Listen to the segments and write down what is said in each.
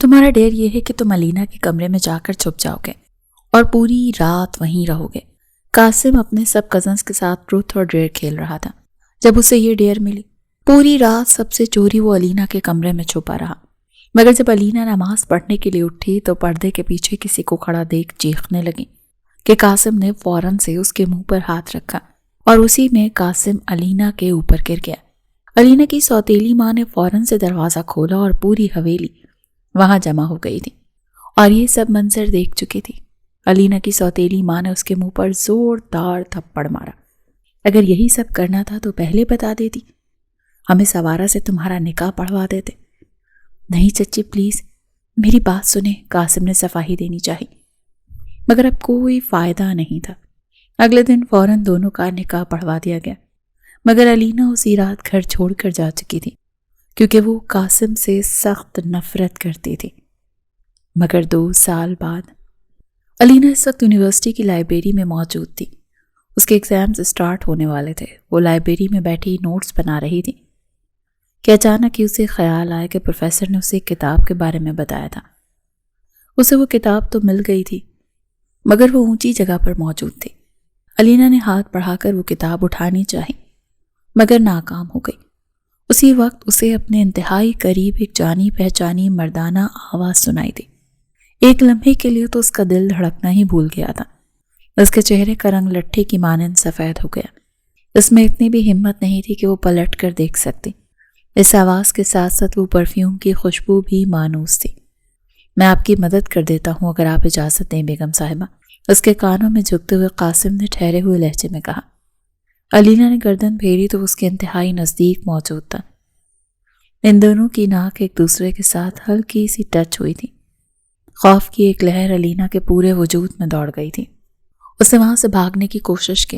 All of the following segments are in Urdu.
تمہارا ڈیر یہ ہے کہ تم علینا کے کمرے میں جا کر چھپ جاؤ گے اور پوری رات وہیں رہو گے۔ قاسم اپنے سب کزنز کے ساتھ ٹروتھ اور ڈیئر کھیل رہا تھا جب اسے یہ ڈیئر ملی۔ پوری رات سب سے چوری وہ علینا کے کمرے میں چھپا رہا، مگر جب علینا نماز پڑھنے کے لیے اٹھی تو پردے کے پیچھے کسی کو کھڑا دیکھ چیخنے لگی کہ قاسم نے فوراً سے اس کے منہ پر ہاتھ رکھا اور اسی میں قاسم علینا کے اوپر گر گیا۔ علینا کی سوتیلی ماں نے فوراً سے دروازہ کھولا اور پوری حویلی وہاں جمع ہو گئی تھی اور یہ سب منظر دیکھ چکی تھی۔ علینا کی سوتیلی ماں نے اس کے منہ پر زوردار تھپڑ مارا۔ اگر یہی سب کرنا تھا تو پہلے بتا دیتی، ہمیں سوارا سے تمہارا نکاح پڑھوا دیتے۔ نہیں چچی پلیز میری بات سنیں، قاسم نے صفائی دینی چاہی، مگر اب کوئی فائدہ نہیں تھا۔ اگلے دن فوراً دونوں کا نکاح پڑھوا دیا گیا، مگر علینا اسی رات گھر چھوڑ کر جا چکی تھی کیونکہ وہ قاسم سے سخت نفرت کرتی تھی۔ مگر 2 سال بعد علینا اس وقت یونیورسٹی کی لائبریری میں موجود تھی۔ اس کے ایگزامز اسٹارٹ ہونے والے تھے۔ وہ لائبریری میں بیٹھی نوٹس بنا رہی تھی کہ اچانک ہی اسے خیال آیا کہ پروفیسر نے اسے ایک کتاب کے بارے میں بتایا تھا۔ اسے وہ کتاب تو مل گئی تھی مگر وہ اونچی جگہ پر موجود تھی۔ علینا نے ہاتھ بڑھا کر وہ کتاب اٹھانی چاہی مگر ناکام ہو گئی۔ اسی وقت اسے اپنے انتہائی قریب ایک جانی پہچانی مردانہ آواز سنائی دی۔ ایک لمحے کے لیے تو اس کا دل دھڑکنا ہی بھول گیا تھا۔ اس کے چہرے کا رنگ لٹھے کی مانند سفید ہو گیا۔ اس میں اتنی بھی ہمت نہیں تھی کہ وہ پلٹ کر دیکھ سکتی۔ اس آواز کے ساتھ ساتھ وہ پرفیوم کی خوشبو بھی مانوس تھی۔ میں آپ کی مدد کر دیتا ہوں اگر آپ اجازت دیں بیگم صاحبہ، اس کے کانوں میں جھکتے ہوئے قاسم نے ٹھہرے ہوئے لہجے میں کہا۔ علینا نے گردن پھیری تو اس کے انتہائی نزدیک موجود تھا۔ ان دونوں کی ناک ایک دوسرے کے ساتھ ہلکی سی ٹچ ہوئی تھی۔ خوف کی ایک لہر علینا کے پورے وجود میں دوڑ گئی تھی۔ اس نے وہاں سے بھاگنے کی کوشش کی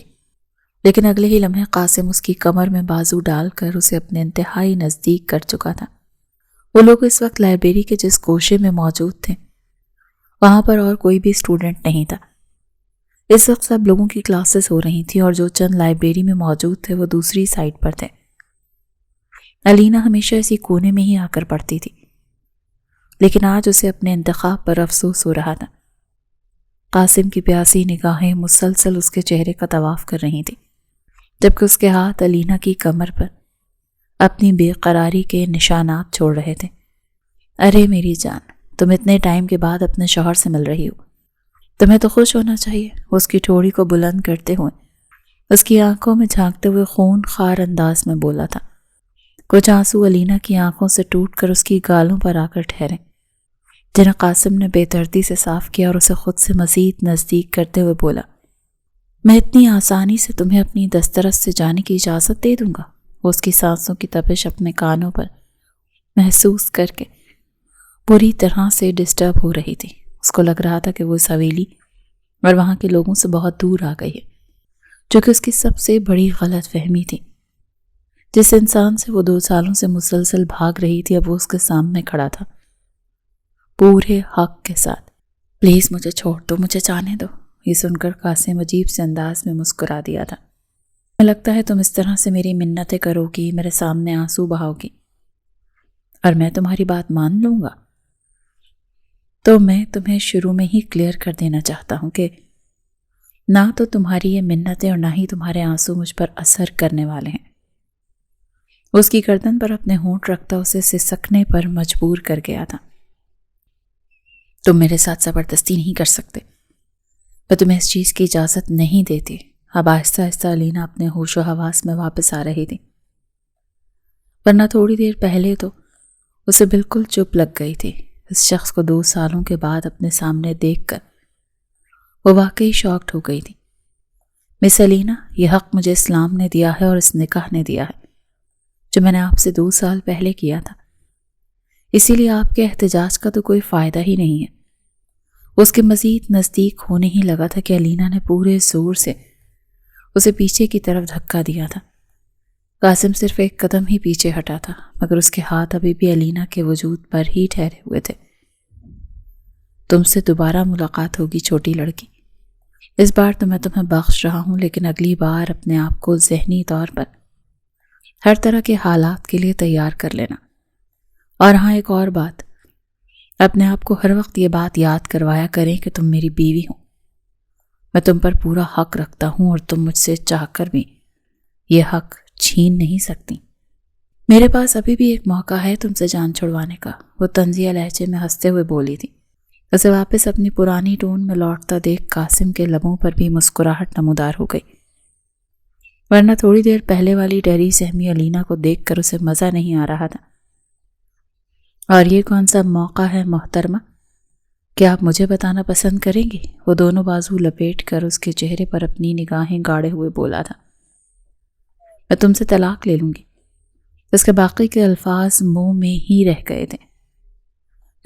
لیکن اگلے ہی لمحے قاسم اس کی کمر میں بازو ڈال کر اسے اپنے انتہائی نزدیک کر چکا تھا۔ وہ لوگ اس وقت لائبریری کے جس گوشے میں موجود تھے وہاں پر اور کوئی بھی اسٹوڈنٹ نہیں تھا۔ اس وقت سب لوگوں کی کلاسز ہو رہی تھیں اور جو چند لائبریری میں موجود تھے وہ دوسری سائٹ پر تھے۔ علینا ہمیشہ اسی کونے میں ہی آ کر پڑھتی تھی لیکن آج اسے اپنے انتخاب پر افسوس ہو رہا تھا۔ قاسم کی پیاسی نگاہیں مسلسل اس کے چہرے کا طواف کر رہی تھیں جبکہ اس کے ہاتھ علینا کی کمر پر اپنی بے قراری کے نشانات چھوڑ رہے تھے۔ ارے میری جان، تم اتنے ٹائم کے بعد اپنے شوہر سے مل رہی ہو، تمہیں تو خوش ہونا چاہیے۔ وہ اس کی ٹھوڑی کو بلند کرتے ہوئے اس کی آنکھوں میں جھانکتے ہوئے خون خوار انداز میں بولا تھا۔ کچھ آنسو علینا کی آنکھوں سے ٹوٹ کر اس کی گالوں پر آ کر ٹھہرے جنہیں قاسم نے بے دردی سے صاف کیا اور اسے خود سے مزید نزدیک کرتے ہوئے بولا، میں اتنی آسانی سے تمہیں اپنی دسترس سے جانے کی اجازت دے دوں گا؟ وہ اس کی سانسوں کی تپش اپنے کانوں پر محسوس کر کے پوری طرح سے ڈسٹرب ہو رہی تھی۔ اس کو لگ رہا تھا کہ وہ اس حویلی اور وہاں کے لوگوں سے بہت دور آ گئی ہے، جو کہ اس کی سب سے بڑی غلط فہمی تھی۔ جس انسان سے وہ 2 سالوں سے مسلسل بھاگ رہی تھی اب وہ اس کے سامنے کھڑا تھا پورے حق کے ساتھ۔ پلیز مجھے چھوڑ دو، مجھے جانے دو۔ یہ سن کر قاسم عجیب سے انداز میں مسکرا دیا تھا۔ مجھے لگتا ہے تم اس طرح سے میری منتیں کرو گی، میرے سامنے آنسو بہاؤ گی اور میں تمہاری بات مان لوں گا، تو میں تمہیں شروع میں ہی کلیئر کر دینا چاہتا ہوں کہ نہ تو تمہاری یہ منتیں اور نہ ہی تمہارے آنسو مجھ پر اثر کرنے والے ہیں۔ اس کی گردن پر اپنے ہونٹ رکھتا اسے سسکنے پر مجبور کر گیا تھا۔ تم میرے ساتھ زبردستی نہیں کر سکتے، میں تمہیں اس چیز کی اجازت نہیں دیتی۔ اب آہستہ آہستہ علینا اپنے ہوش و حواس میں واپس آ رہی تھی، ورنہ تھوڑی دیر پہلے تو اسے بالکل چپ لگ گئی تھی۔ اس شخص کو 2 سالوں کے بعد اپنے سامنے دیکھ کر وہ واقعی شاکڈ ہو گئی تھی۔ مس علینا، یہ حق مجھے اسلام نے دیا ہے اور اس نکاح نے دیا ہے جو میں نے آپ سے 2 سال پہلے کیا تھا، اسی لیے آپ کے احتجاج کا تو کوئی فائدہ ہی نہیں ہے۔ اس کے مزید نزدیک ہونے ہی لگا تھا کہ علینا نے پورے زور سے اسے پیچھے کی طرف دھکا دیا تھا۔ قاسم صرف ایک قدم ہی پیچھے ہٹا تھا مگر اس کے ہاتھ ابھی بھی علینا کے وجود پر ہی ٹھہرے ہوئے تھے۔ تم سے دوبارہ ملاقات ہوگی چھوٹی لڑکی، اس بار تو میں تمہیں بخش رہا ہوں لیکن اگلی بار اپنے آپ کو ذہنی طور پر ہر طرح کے حالات کے لیے تیار کر لینا۔ اور ہاں، ایک اور بات، اپنے آپ کو ہر وقت یہ بات یاد کروایا کریں کہ تم میری بیوی ہو، میں تم پر پورا حق رکھتا ہوں اور تم مجھ سے چاہ کر بھی یہ حق چھین نہیں سکتی۔ میرے پاس ابھی بھی ایک موقع ہے تم سے جان چھڑوانے کا، وہ طنزیہ لہجے میں ہنستے ہوئے بولی تھی۔ اسے واپس اپنی پرانی ٹون میں لوٹتا دیکھ قاسم کے لبوں پر بھی مسکراہٹ نمودار ہو گئی، ورنہ تھوڑی دیر پہلے والی ڈری سہمی علینا کو دیکھ کر اسے مزہ نہیں آ رہا تھا۔ اور یہ کون سا موقع ہے محترمہ؟ کیا آپ مجھے بتانا پسند کریں گے؟ وہ دونوں بازو لپیٹ کر اس کے چہرے پر اپنی نگاہیں گاڑے ہوئے بولا تھا۔ میں تم سے طلاق لے لوں گی۔ اس کے باقی کے الفاظ منہ میں ہی رہ گئے تھے،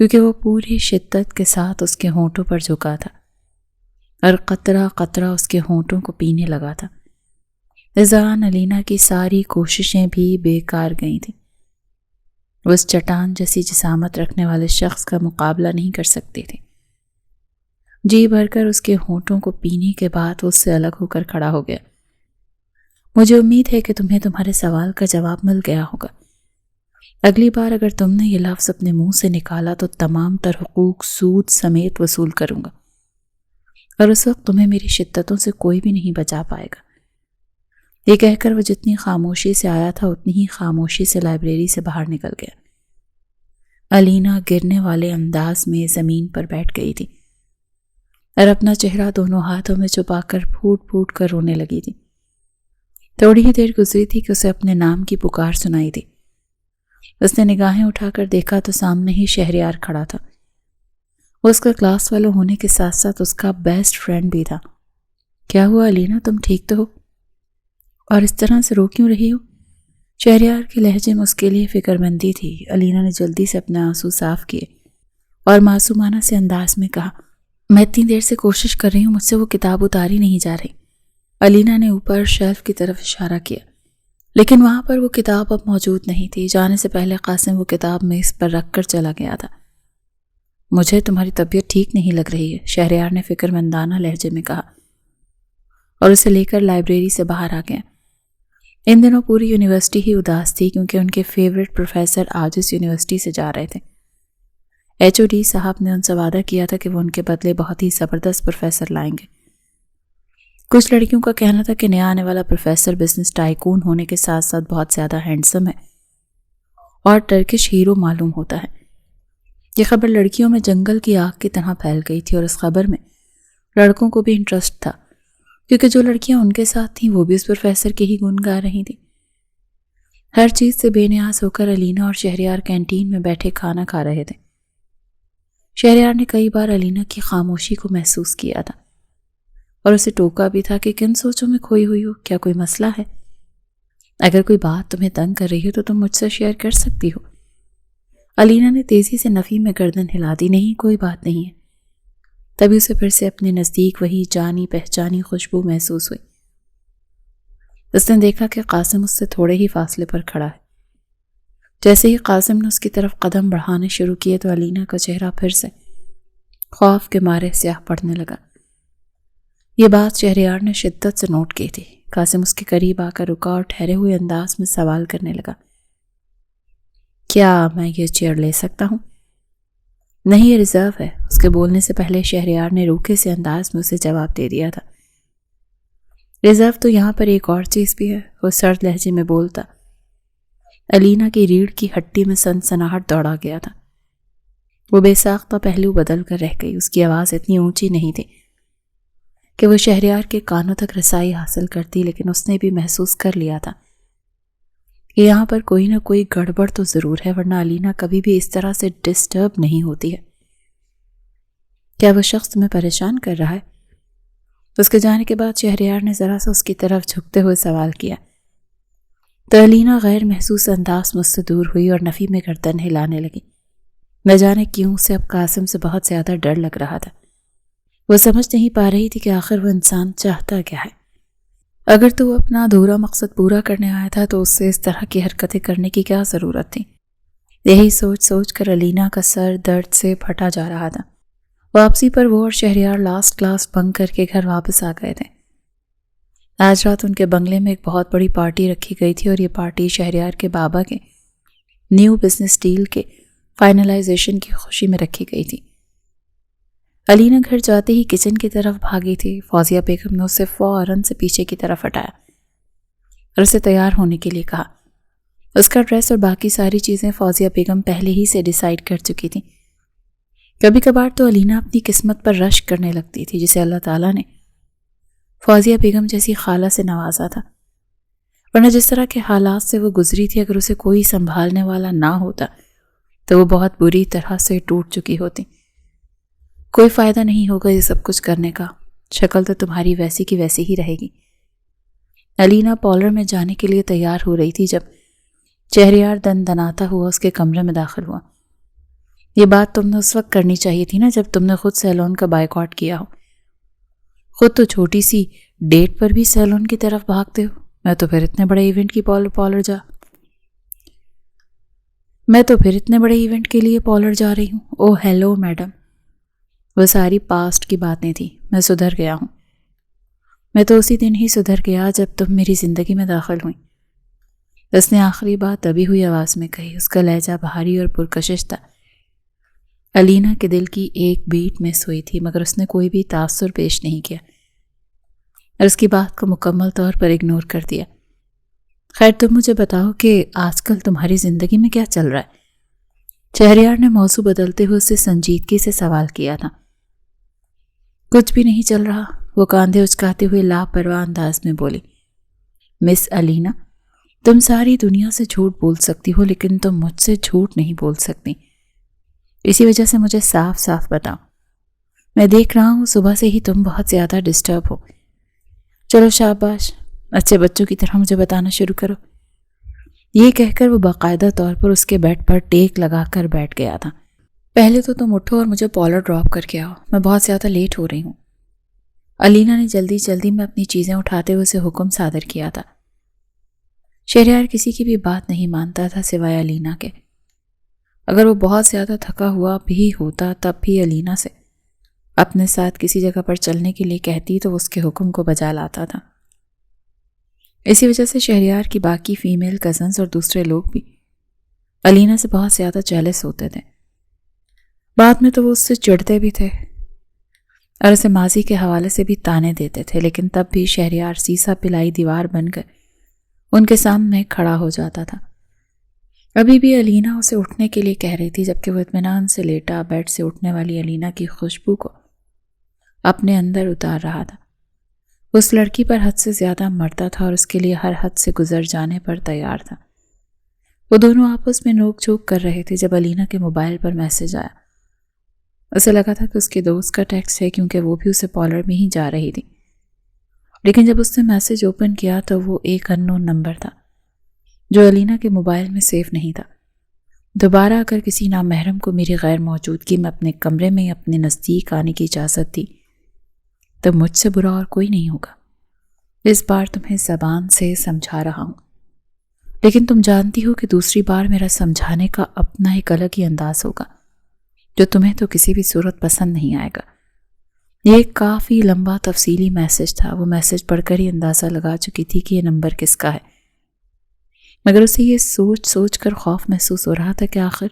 کیونکہ وہ پوری شدت کے ساتھ اس کے ہونٹوں پر جھکا تھا اور قطرہ قطرہ اس کے ہونٹوں کو پینے لگا تھا۔ اس دوران علینا کی ساری کوششیں بھی بیکار گئی تھیں۔ وہ اس چٹان جیسی جسامت رکھنے والے شخص کا مقابلہ نہیں کر سکتی تھی۔ جی بھر کر اس کے ہونٹوں کو پینے کے بعد وہ اس سے الگ ہو کر کھڑا ہو گیا۔ مجھے امید ہے کہ تمہیں تمہارے سوال کا جواب مل گیا ہوگا۔ اگلی بار اگر تم نے یہ لفظ اپنے منہ سے نکالا تو تمام تر حقوق سود سمیت وصول کروں گا، اور اس وقت تمہیں میری شدتوں سے کوئی بھی نہیں بچا پائے گا۔ یہ کہہ کر وہ جتنی خاموشی سے آیا تھا اتنی ہی خاموشی سے لائبریری سے باہر نکل گیا۔ علینا گرنے والے انداز میں زمین پر بیٹھ گئی تھی اور اپنا چہرہ دونوں ہاتھوں میں چھپا کر پھوٹ پھوٹ کر رونے لگی تھی۔ تھوڑی ہی دیر گزری تھی کہ اسے اپنے نام کی پکار سنائی دی۔ اس نے نگاہیں اٹھا کر دیکھا تو سامنے ہی شہریار کھڑا تھا۔ وہ اس کا کلاس فیلو ہونے کے ساتھ ساتھ اس کا بیسٹ فرینڈ بھی تھا۔ کیا ہوا علینا، تم ٹھیک تو ہو؟ اور اس طرح سے رو کیوں رہی ہو؟ شہریار کے لہجے میں اس کے لیے فکر مندی تھی۔ علینا نے جلدی سے اپنے آنسو صاف کیے اور معصومانہ سے انداز میں کہا، میں اتنی دیر سے کوشش کر رہی ہوں، مجھ سے وہ کتاب اتاری نہیں جا رہی۔ علینا نے اوپر شیلف کی طرف اشارہ کیا، لیکن وہاں پر وہ کتاب اب موجود نہیں تھی۔ جانے سے پہلے قاسم وہ کتاب میز پر رکھ کر چلا گیا تھا۔ مجھے تمہاری طبیعت ٹھیک نہیں لگ رہی ہے، شہریار نے فکر مندانہ لہجے میں کہا، اور اسے لے کر لائبریری سے باہر آ گیا۔ ان دنوں پوری یونیورسٹی ہی اداس تھی، کیونکہ ان کے فیورٹ پروفیسر آج اس یونیورسٹی سے جا رہے تھے۔ HOD صاحب نے ان سے وعدہ کیا تھا کہ وہ ان کے بدلے بہت ہی زبردست پروفیسر لائیں گے۔ کچھ لڑکیوں کا کہنا تھا کہ نیا آنے والا پروفیسر بزنس ٹائکون ہونے کے ساتھ ساتھ بہت زیادہ ہینڈسم ہے اور ٹرکش ہیرو معلوم ہوتا ہے۔ یہ خبر لڑکیوں میں جنگل کی آگ کی طرح پھیل گئی تھی، اور اس خبر میں لڑکوں کو بھی انٹرسٹ تھا، کیونکہ جو لڑکیاں ان کے ساتھ تھیں وہ بھی اس پروفیسر کے ہی گن گا رہی تھیں۔ ہر چیز سے بے نیاز ہو کر علینا اور شہریار کینٹین میں بیٹھے کھانا کھا رہے تھے۔ شہریار نے کئی بار علینا کی خاموشی کو محسوس کیا تھا اور اسے ٹوکا بھی تھا کہ کن سوچوں میں کھوئی ہوئی ہو، کیا کوئی مسئلہ ہے؟ اگر کوئی بات تمہیں تنگ کر رہی ہو تو تم مجھ سے شیئر کر سکتی ہو۔ علینا نے تیزی سے نفی میں گردن ہلا دی، نہیں کوئی بات نہیں ہے۔ تبھی اسے پھر سے اپنے نزدیک وہی جانی پہچانی خوشبو محسوس ہوئی۔ اس نے دیکھا کہ قاسم اس سے تھوڑے ہی فاصلے پر کھڑا ہے۔ جیسے ہی قاسم نے اس کی طرف قدم بڑھانے شروع کیے تو علینا کا چہرہ پھر سے خوف کے مارے سیاہ پڑنے لگا۔ یہ بات شہریار نے شدت سے نوٹ کی تھی۔ قاسم اس کے قریب آ کر رکا اور ٹھہرے ہوئے انداز میں سوال کرنے لگا، کیا میں یہ چیئر لے سکتا ہوں؟ نہیں، یہ ریزرو ہے۔ اس کے بولنے سے پہلے شہریار نے روکھے سے انداز میں اسے جواب دے دیا تھا۔ ریزرو تو یہاں پر ایک اور چیز بھی ہے، وہ سرد لہجے میں بولتا۔ علینا کی ریڑھ کی ہڈی میں سنسناہٹ دوڑا گیا تھا۔ وہ بے ساختہ پہلو بدل کر رہ گئی۔ اس کی آواز اتنی اونچی نہیں تھی کہ وہ شہریار کے کانوں تک رسائی حاصل کرتی، لیکن اس نے بھی محسوس کر لیا تھا کہ یہاں پر کوئی نہ کوئی گڑبڑ تو ضرور ہے، ورنہ علینا کبھی بھی اس طرح سے ڈسٹرب نہیں ہوتی ہے۔ کیا وہ شخص تمہیں پریشان کر رہا ہے؟ اس کے جانے کے بعد شہریار نے ذرا سا اس کی طرف جھکتے ہوئے سوال کیا تو علینا غیر محسوس انداز مجھ سے دور ہوئی اور نفی میں گردن ہلانے لگی۔ نہ جانے کیوں اسے اب قاسم سے بہت زیادہ ڈر لگ رہا تھا۔ وہ سمجھ نہیں پا رہی تھی کہ آخر وہ انسان چاہتا کیا ہے۔ اگر تو وہ اپنا ادھورا مقصد پورا کرنے آیا تھا تو اس سے اس طرح کی حرکتیں کرنے کی کیا ضرورت تھی؟ یہی سوچ سوچ کر علینا کا سر درد سے پھٹا جا رہا تھا۔ واپسی پر وہ اور شہریار لاسٹ کلاس بنک کر کے گھر واپس آ گئے تھے۔ آج رات ان کے بنگلے میں ایک بہت بڑی پارٹی رکھی گئی تھی، اور یہ پارٹی شہریار کے بابا کے نیو بزنس ڈیل کے فائنلائزیشن کی خوشی میں رکھی گئی تھی۔ علینا گھر جاتے ہی کچن کی طرف بھاگی تھی۔ فوزیہ بیگم نے اسے فوراً سے پیچھے کی طرف ہٹایا اور اسے تیار ہونے کے لیے کہا۔ اس کا ڈریس اور باقی ساری چیزیں فوزیہ بیگم پہلے ہی سے ڈیسائیڈ کر چکی تھیں۔ کبھی کبھار تو علینا اپنی قسمت پر رشک کرنے لگتی تھی، جسے اللہ تعالیٰ نے فوزیہ بیگم جیسی خالہ سے نوازا تھا، ورنہ جس طرح کے حالات سے وہ گزری تھی، اگر اسے کوئی سنبھالنے والا نہ ہوتا تو وہ بہت بری طرح سے ٹوٹ چکی ہوتی۔ کوئی فائدہ نہیں ہوگا یہ سب کچھ کرنے کا، شکل تو تمہاری ویسی کی ویسی ہی رہے گی۔ علینا پارلر میں جانے کے لیے تیار ہو رہی تھی جب شہریار دناتا ہوا اس کے کمرے میں داخل ہوا۔ یہ بات تم نے اس وقت کرنی چاہیے تھی نا، جب تم نے خود سیلون کا بائیکاٹ کیا ہو۔ خود تو چھوٹی سی ڈیٹ پر بھی سیلون کی طرف بھاگتے ہو۔ میں تو پھر اتنے بڑے ایونٹ کے لیے پارلر جا رہی ہوں۔ او ہیلو میڈم، وہ ساری پاسٹ کی باتیں تھیں۔ میں سدھر گیا ہوں۔ میں تو اسی دن ہی سدھر گیا جب تم میری زندگی میں داخل ہوئی۔ اس نے آخری بات دبی ہوئی آواز میں کہی۔ اس کا لہجہ بھاری اور پرکشش تھا۔ علینا کے دل کی ایک بیٹ مس ہوئی تھی، مگر اس نے کوئی بھی تاثر پیش نہیں کیا اور اس کی بات کو مکمل طور پر اگنور کر دیا۔ خیر تم مجھے بتاؤ کہ آج کل تمہاری زندگی میں کیا چل رہا ہے؟ شہریار نے موضوع بدلتے ہوئے اسے سنجیدگی سے سوال کیا تھا۔ کچھ بھی نہیں چل رہا، وہ کاندھے اچکاتے ہوئے لاپرواہ انداز میں بولی۔ مس علینا، تم ساری دنیا سے جھوٹ بول سکتی ہو، لیکن تم مجھ سے جھوٹ نہیں بول سکتی۔ اسی وجہ سے مجھے صاف صاف بتاؤ۔ میں دیکھ رہا ہوں صبح سے ہی تم بہت زیادہ ڈسٹرب ہو۔ چلو شاباش، اچھے بچوں کی طرح مجھے بتانا شروع کرو۔ یہ کہہ کر وہ باقاعدہ طور پر اس کے بیڈ پر ٹیک لگا کر بیٹھ گیا تھا۔ پہلے تو تم اٹھو اور مجھے پارلر ڈراپ کر کے آؤ، میں بہت زیادہ لیٹ ہو رہی ہوں۔ علینا نے جلدی جلدی میں اپنی چیزیں اٹھاتے ہوئے اسے حکم صادر کیا تھا۔ شہریار کسی کی بھی بات نہیں مانتا تھا سوائے علینا کے۔ اگر وہ بہت زیادہ تھکا ہوا بھی ہوتا تب بھی علینا سے اپنے ساتھ کسی جگہ پر چلنے کے لیے کہتی تو اس کے حکم کو بجا لاتا تھا۔ اسی وجہ سے شہریار کی باقی فیمیل کزنز اور دوسرے لوگ بھی علینا سے بہت زیادہ جیلس ہوتے تھے۔ بعد میں تو وہ اس سے چڑھتے بھی تھے اور اسے ماضی کے حوالے سے بھی تانے دیتے تھے، لیکن تب بھی شہریار سیسا پلائی دیوار بن کر ان کے سامنے کھڑا ہو جاتا تھا۔ ابھی بھی علینا اسے اٹھنے کے لیے کہہ رہی تھی، جبکہ وہ اطمینان سے لیٹا بیڈ سے اٹھنے والی علینا کی خوشبو کو اپنے اندر اتار رہا تھا۔ اس لڑکی پر حد سے زیادہ مرتا تھا اور اس کے لیے ہر حد سے گزر جانے پر تیار تھا۔ وہ دونوں آپس میں نوک جھوک کر رہے تھے جب علینا کے موبائل پر میسج آیا۔ اسے لگا تھا کہ اس کے دوست کا ٹیکسٹ ہے، کیونکہ وہ بھی اسے پارلر میں ہی جا رہی تھی، لیکن جب اس نے میسج اوپن کیا تو وہ ایک ان نون نمبر تھا جو علینا کے موبائل میں سیو نہیں تھا۔ دوبارہ اگر کسی نامحرم کو میری غیر موجودگی میں اپنے کمرے میں اپنے نزدیک آنے کی اجازت دی تو مجھ سے برا اور کوئی نہیں ہوگا۔ اس بار تمہیں زبان سے سمجھا رہا ہوں، لیکن تم جانتی ہو کہ دوسری بار میرا سمجھانے کا اپنا ایک الگ ہی انداز ہوگا جو تمہیں تو کسی بھی صورت پسند نہیں آئے گا۔ یہ ایک کافی لمبا تفصیلی میسج تھا۔ وہ میسج پڑھ کر ہی اندازہ لگا چکی تھی کہ یہ نمبر کس کا ہے، مگر اسے یہ سوچ سوچ کر خوف محسوس ہو رہا تھا کہ آخر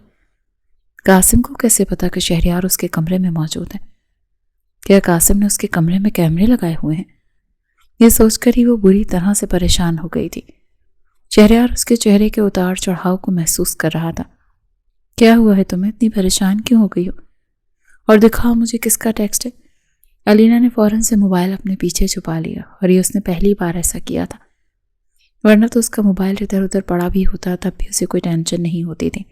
قاسم کو کیسے پتا کہ شہریار اس کے کمرے میں موجود ہے؟ کیا قاسم نے اس کے کمرے میں کیمرے لگائے ہوئے ہیں؟ یہ سوچ کر ہی وہ بری طرح سے پریشان ہو گئی تھی۔ شہریار اس کے چہرے کے اتار چڑھاؤ کو محسوس کر رہا تھا۔ کیا ہوا ہے تمہیں؟ اتنی پریشان کیوں ہو گئی ہو؟ اور دکھاؤ مجھے کس کا ٹیکسٹ ہے۔ علینا نے فوراً سے موبائل اپنے پیچھے چھپا لیا، اور یہ اس نے پہلی بار ایسا کیا تھا، ورنہ تو اس کا موبائل ادھر ادھر پڑا بھی ہوتا تب بھی اسے کوئی ٹینشن نہیں ہوتی تھی۔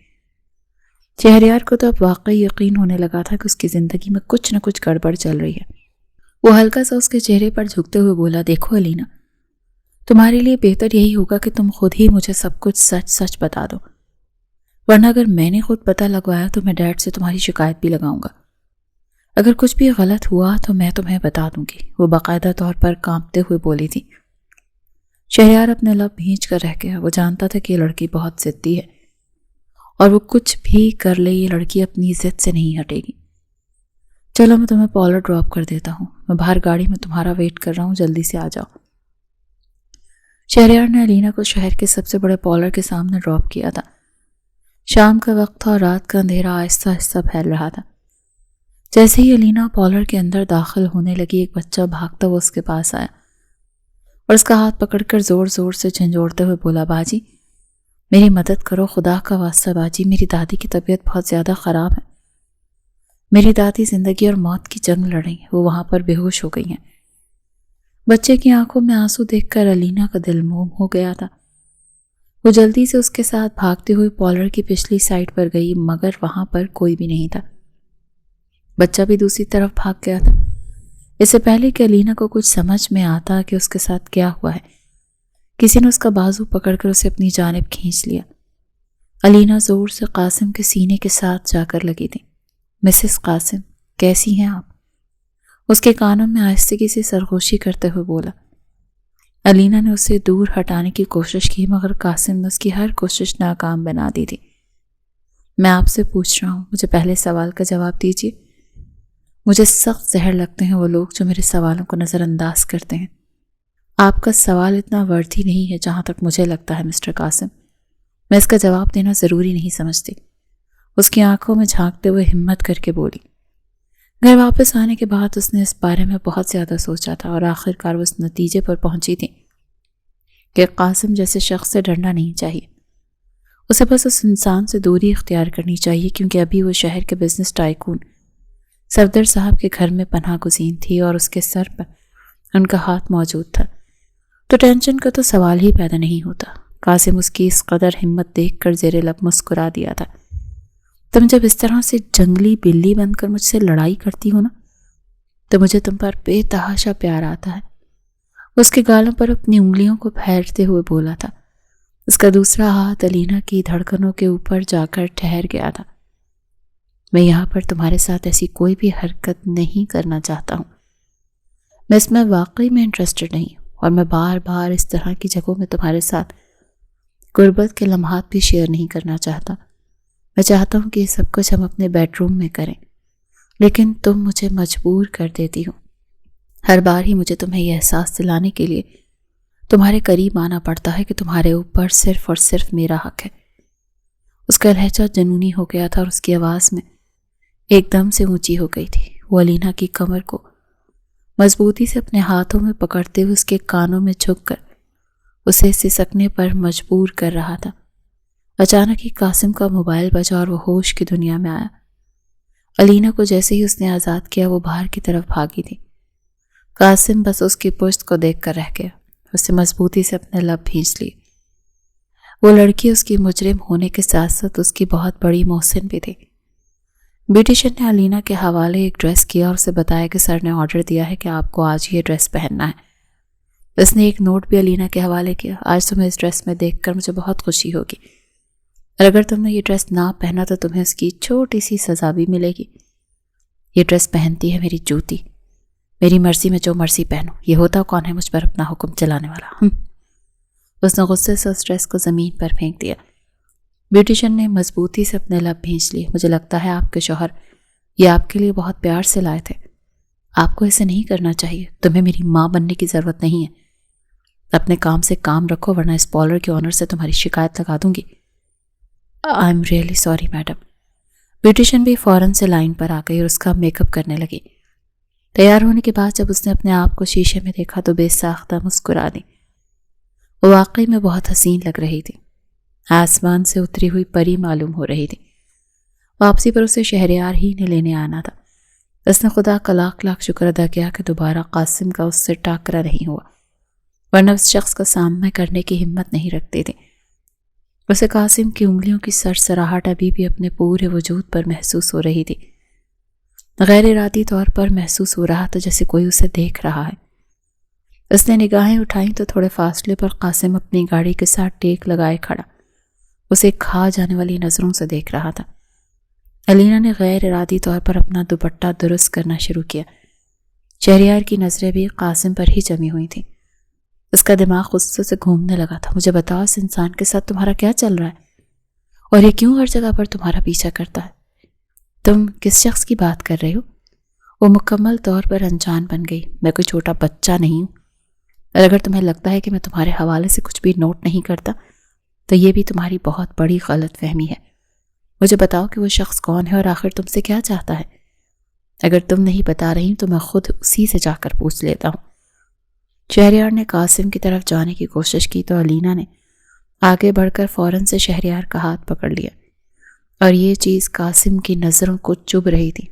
شہریار کو تو اب واقعی یقین ہونے لگا تھا کہ اس کی زندگی میں کچھ نہ کچھ گڑبڑ چل رہی ہے۔ وہ ہلکا سا اس کے چہرے پر جھکتے ہوئے بولا، دیکھو علینا، تمہارے لیے بہتر یہی ہوگا کہ تم خود ہی مجھے سب کچھ سچ سچ بتا دو، ورنہ اگر میں نے خود پتہ لگوایا تو میں ڈیڈ سے تمہاری شکایت بھی لگاؤں گا۔ اگر کچھ بھی غلط ہوا تو میں تمہیں بتا دوں گی، وہ باقاعدہ طور پر کانپتے ہوئے بولی تھی۔ شہریار اپنے لب بھینچ کر رہ گیا۔ وہ جانتا تھا کہ یہ لڑکی بہت ضدی ہے اور وہ کچھ بھی کر لے یہ لڑکی اپنی ضد سے نہیں ہٹے گی۔ چلو میں تمہیں پارلر ڈراپ کر دیتا ہوں، میں باہر گاڑی میں تمہارا ویٹ کر رہا ہوں، جلدی سے آ جاؤ۔ شہریار نے علینا کو شہر کے سب سے بڑے پارلر کے سامنے ڈراپ کیا تھا۔ شام کا وقت تھا اور رات کا اندھیرا آہستہ آہستہ پھیل رہا تھا۔ جیسے ہی الینا پارلر کے اندر داخل ہونے لگی، ایک بچہ بھاگتا ہوا اس کے پاس آیا اور اس کا ہاتھ پکڑ کر زور زور سے جھنجھوڑتے ہوئے بولا، باجی میری مدد کرو، خدا کا واسطہ باجی، میری دادی کی طبیعت بہت زیادہ خراب ہے۔ میری دادی زندگی اور موت کی جنگ لڑ رہی ہیں، وہ وہاں پر بے ہوش ہو گئی ہیں۔ بچے کی آنکھوں میں آنسو دیکھ کر الینا کا دل موم ہو گیا تھا۔ وہ جلدی سے اس کے ساتھ بھاگتے ہوئے پارلر کی پچھلی سائڈ پر گئی، مگر وہاں پر کوئی بھی نہیں تھا۔ بچہ بھی دوسری طرف بھاگ گیا تھا۔ اس سے پہلے کہ الینا کو کچھ سمجھ میں آتا کہ اس کے ساتھ کیا ہوا ہے، کسی نے اس کا بازو پکڑ کر اسے اپنی جانب کھینچ لیا۔ الینا زور سے قاسم کے سینے کے ساتھ جا کر لگی تھی۔ مسز قاسم، کیسی ہیں آپ؟ اس کے کانوں میں آہستگی سے سرگوشی کرتے ہوئے بولا۔ الینا نے اسے دور ہٹانے کی کوشش کی، مگر قاسم نے اس کی ہر کوشش ناکام بنا دی تھی۔ میں آپ سے پوچھ رہا ہوں، مجھے پہلے سوال کا جواب دیجیے۔ مجھے سخت زہر لگتے ہیں وہ لوگ جو میرے سوالوں کو نظر انداز کرتے ہیں۔ آپ کا سوال اتنا وردی نہیں ہے جہاں تک مجھے لگتا ہے مسٹر قاسم۔ میں اس کا جواب دینا ضروری نہیں سمجھتی۔ اس کی آنکھوں میں جھانکتے ہوئے ہمت کر کے بولی۔ گھر واپس آنے کے بعد اس نے اس بارے میں بہت زیادہ سوچا تھا اور آخر کار وہ اس نتیجے پر پہنچی تھی کہ قاسم جیسے شخص سے ڈرنا نہیں چاہیے۔ اسے بس اس انسان سے دوری اختیار کرنی چاہیے، کیونکہ ابھی وہ شہر کے بزنس ٹائکون صفدر صاحب کے گھر میں پناہ گزین تھی اور اس کے سر پر ان کا ہاتھ موجود تھا، تو ٹینشن کا تو سوال ہی پیدا نہیں ہوتا۔ قاسم اس کی اس قدر ہمت دیکھ کر زیر لب مسکرا دیا تھا۔ تم جب اس طرح سے جنگلی بلی بن کر مجھ سے لڑائی کرتی ہو نا، تو مجھے تم پر بے تحاشا پیار آتا ہے۔ اس کے گالوں پر اپنی انگلیوں کو پھیرتے ہوئے بولا تھا۔ اس کا دوسرا ہاتھ الینا کی دھڑکنوں کے اوپر جا کر ٹھہر گیا تھا۔ میں یہاں پر تمہارے ساتھ ایسی کوئی بھی حرکت نہیں کرنا چاہتا ہوں۔ میں اس میں واقعی میں انٹرسٹڈ نہیں ہوں، اور میں بار بار اس طرح کی جگہوں میں تمہارے ساتھ غربت کے لمحات بھی شیئر نہیں کرنا چاہتا۔ میں چاہتا ہوں کہ یہ سب کچھ ہم اپنے بیڈ روم میں کریں، لیکن تم مجھے مجبور کر دیتی ہو۔ ہر بار ہی مجھے تمہیں یہ احساس دلانے کے لیے تمہارے قریب آنا پڑتا ہے کہ تمہارے اوپر صرف اور صرف میرا حق ہے۔ اس کا لہجہ جنونی ہو گیا تھا اور اس کی آواز میں ایک دم سے اونچی ہو گئی تھی۔ وہ الینا کی کمر کو مضبوطی سے اپنے ہاتھوں میں پکڑتے ہوئے اس کے کانوں میں جھک کر اسے سسکنے پر مجبور کر رہا تھا۔ اچانک ہی قاسم کا موبائل بجا اور وہ ہوش کی دنیا میں آیا۔ الینا کو جیسے ہی اس نے آزاد کیا، وہ باہر کی طرف بھاگی تھی۔ قاسم بس اس کی پشت کو دیکھ کر رہ گیا۔ اسے مضبوطی سے اپنے لب بھینچ لیے۔ وہ لڑکی اس کی مجرم ہونے کے ساتھ ساتھ اس کی بہت بڑی محسن بھی تھی۔ بیوٹیشن نے الینا کے حوالے ایک ڈریس کیا اور اسے بتایا کہ سر نے آرڈر دیا ہے کہ آپ کو آج یہ ڈریس پہننا ہے۔ اس نے ایک نوٹ بھی الینا کے حوالے کیا، آج تمہیں اس ڈریس میں دیکھ کر مجھے بہت خوشی ہوگی، اور اگر تم نے یہ ڈریس نہ پہنا تو تمہیں اس کی چھوٹی سی سزا بھی ملے گی۔ یہ ڈریس پہنتی ہے میری جوتی، میری مرضی میں جو مرضی پہنو، یہ ہوتا کون ہے مجھ پر اپنا حکم چلانے والا؟ اس نے غصے سے اس ڈریس کو زمین پر پھینک دیا۔ بیوٹیشن نے مضبوطی سے اپنے لب بھینچ لیے۔ مجھے لگتا ہے آپ کے شوہر یہ آپ کے لیے بہت پیار سے لائے تھے۔ آپ کو ایسے نہیں کرنا چاہیے، تمہیں میری ماں بننے کی ضرورت نہیں ہے۔ اپنے کام سے کام رکھو ورنہ اس پارلر کے آنر سے تمہاری شکایت لگا دوں گی۔ I am really sorry madam. Beautician بھی فوراً سے لائن پر آ گئی اور اس کا میک اپ کرنے لگی۔ تیار ہونے کے بعد جب اس نے اپنے آپ کو شیشے میں دیکھا تو بے ساختہ مسکرا دی۔ وہ واقعی میں بہت حسین لگ رہی تھی، آسمان سے اتری ہوئی پری معلوم ہو رہی تھی۔ واپسی پر اسے شہریار ہی نے لینے آنا تھا۔ اس نے خدا کا لاکھ لاکھ شکر ادا کیا کہ دوبارہ قاسم کا اس سے ٹاکرا نہیں ہوا، ورنہ اس شخص کا سامنا کرنے کی ہمت نہیں رکھتی تھی۔ اسے قاسم کی انگلیوں کی سرسراہٹ ابھی بھی اپنے پورے وجود پر محسوس ہو رہی تھی۔ غیر ارادی طور پر محسوس ہو رہا تھا جیسے کوئی اسے دیکھ رہا ہے۔ اس نے نگاہیں اٹھائیں تو تھوڑے فاصلے پر قاسم اپنی گاڑی کے ساتھ ٹیک لگائے کھڑا اسے کھا جانے والی نظروں سے دیکھ رہا تھا۔ الینا نے غیر ارادی طور پر اپنا دوپٹہ درست کرنا شروع کیا۔ شہریار کی نظریں بھی قاسم پر ہی جمی ہوئی تھیں۔ اس کا دماغ غصے سے گھومنے لگا تھا۔ مجھے بتاؤ اس انسان کے ساتھ تمہارا کیا چل رہا ہے اور یہ کیوں ہر جگہ پر تمہارا پیچھا کرتا ہے؟ تم کس شخص کی بات کر رہے ہو؟ وہ مکمل طور پر انجان بن گئی۔ میں کوئی چھوٹا بچہ نہیں ہوں، اور اگر تمہیں لگتا ہے کہ میں تمہارے حوالے سے کچھ بھی نوٹ نہیں کرتا تو یہ بھی تمہاری بہت بڑی غلط فہمی ہے۔ مجھے بتاؤ کہ وہ شخص کون ہے اور آخر تم سے کیا چاہتا ہے؟ اگر تم نہیں بتا رہی تو میں خود اسی سے جا کر پوچھ لیتا ہوں۔ شہریار نے قاسم کی طرف جانے کی کوشش کی تو علینا نے آگے بڑھ کر فوراً سے شہریار کا ہاتھ پکڑ لیا، اور یہ چیز قاسم کی نظروں کو چبھ رہی تھی۔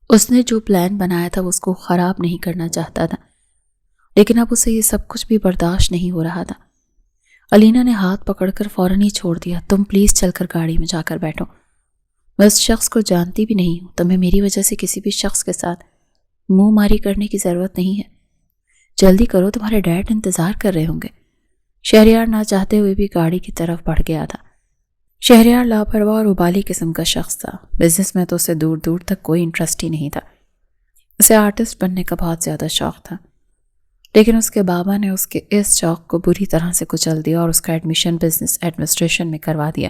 اس نے جو پلان بنایا تھا وہ اس کو خراب نہیں کرنا چاہتا تھا، لیکن اب اسے یہ سب کچھ بھی برداشت نہیں ہو رہا تھا۔ علینا نے ہاتھ پکڑ کر فوراً ہی چھوڑ دیا۔ تم پلیز چل کر گاڑی میں جا کر بیٹھو، میں اس شخص کو جانتی بھی نہیں ہوں، تمہیں میری وجہ سے کسی بھی شخص کے ساتھ منہ ماری کرنے کی ضرورت نہیں ہے۔ جلدی کرو، تمہارے ڈیڈ انتظار کر رہے ہوں گے۔ شہریار نہ چاہتے ہوئے بھی گاڑی کی طرف بڑھ گیا تھا۔ شہریار لاپرواہ اور ابالی قسم کا شخص تھا۔ بزنس میں تو اسے دور دور تک کوئی انٹرسٹ ہی نہیں تھا۔ اسے آرٹسٹ بننے کا بہت زیادہ شوق تھا، لیکن اس کے بابا نے اس کے اس شوق کو بری طرح سے کچل دیا اور اس کا ایڈمیشن بزنس ایڈمنسٹریشن میں کروا دیا۔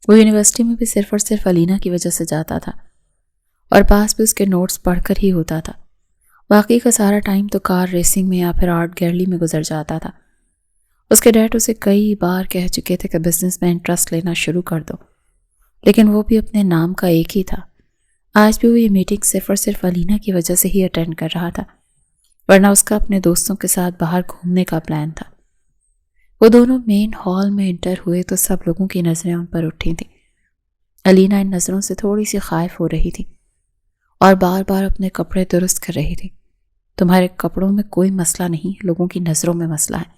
وہ یونیورسٹی میں بھی صرف اور صرف علینا کی وجہ سے جاتا تھا، اور پاس بھی اس کے نوٹس پڑھ کر ہی ہوتا تھا۔ باقی کا سارا ٹائم تو کار ریسنگ میں یا پھر آرٹ گیلری میں گزر جاتا تھا۔ اس کے ڈیڈ اسے کئی بار کہہ چکے تھے کہ بزنس میں انٹرسٹ لینا شروع کر دو، لیکن وہ بھی اپنے نام کا ایک ہی تھا۔ آج بھی وہ یہ میٹنگ صرف اور صرف علینا کی وجہ سے ہی اٹینڈ کر رہا تھا، ورنہ اس کا اپنے دوستوں کے ساتھ باہر گھومنے کا پلان تھا۔ وہ دونوں مین ہال میں انٹر ہوئے تو سب لوگوں کی نظریں ان پر اٹھی تھیں۔ علینا ان نظروں سے تھوڑی سی خائف ہو رہی تھی اور بار بار اپنے کپڑے درست کر رہی تھی۔ تمہارے کپڑوں میں کوئی مسئلہ نہیں، لوگوں کی نظروں میں مسئلہ ہے۔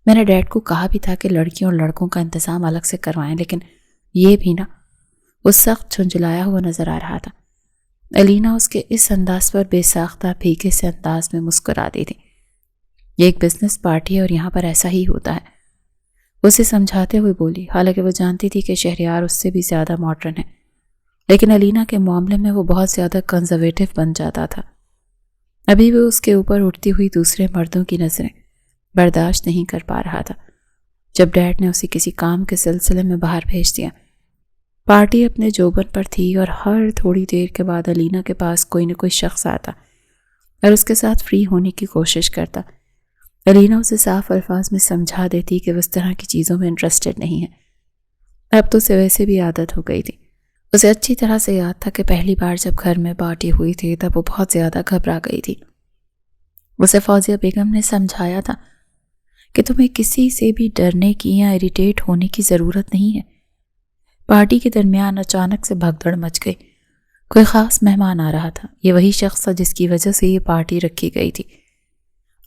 میں نے ڈیڈ کو کہا بھی تھا کہ لڑکیوں اور لڑکوں کا انتظام الگ سے کروائیں، لیکن یہ بھی نا۔ وہ سخت جھنجھلایا ہوا نظر آ رہا تھا۔ علینا اس کے اس انداز پر بے ساختہ پھیکے سے انداز میں مسکرا دی تھی۔ یہ ایک بزنس پارٹی ہے اور یہاں پر ایسا ہی ہوتا ہے، وہ اسے سمجھاتے ہوئے بولی، حالانکہ وہ جانتی تھی کہ شہریار اس سے بھی زیادہ ماڈرن ہے، لیکن علینا کے معاملے میں وہ بہت زیادہ کنزرویٹو بن جاتا تھا۔ ابھی وہ اس کے اوپر اٹھتی ہوئی دوسرے مردوں کی نظریں برداشت نہیں کر پا رہا تھا۔ جب ڈیڈ نے اسے کسی کام کے سلسلے میں باہر بھیج دیا، پارٹی اپنے جوبن پر تھی اور ہر تھوڑی دیر کے بعد علینا کے پاس کوئی نہ کوئی شخص آتا اور اس کے ساتھ فری ہونے کی کوشش کرتا۔ علینا اسے صاف الفاظ میں سمجھا دیتی کہ وہ اس طرح کی چیزوں میں انٹرسٹڈ نہیں ہے۔ اب تو اسے ویسے بھی عادت ہو گئی تھی۔ اسے اچھی طرح سے یاد تھا کہ پہلی بار جب گھر میں پارٹی ہوئی تھی تب وہ بہت زیادہ گھبرا گئی تھی۔ اسے فوزیہ بیگم نے سمجھایا تھا کہ تمہیں کسی سے بھی ڈرنے کی یا اریٹیٹ ہونے کی ضرورت نہیں ہے۔ پارٹی کے درمیان اچانک سے بھگدڑ مچ گئی۔ کوئی خاص مہمان آ رہا تھا۔ یہ وہی شخص تھا جس کی وجہ سے یہ پارٹی رکھی گئی تھی۔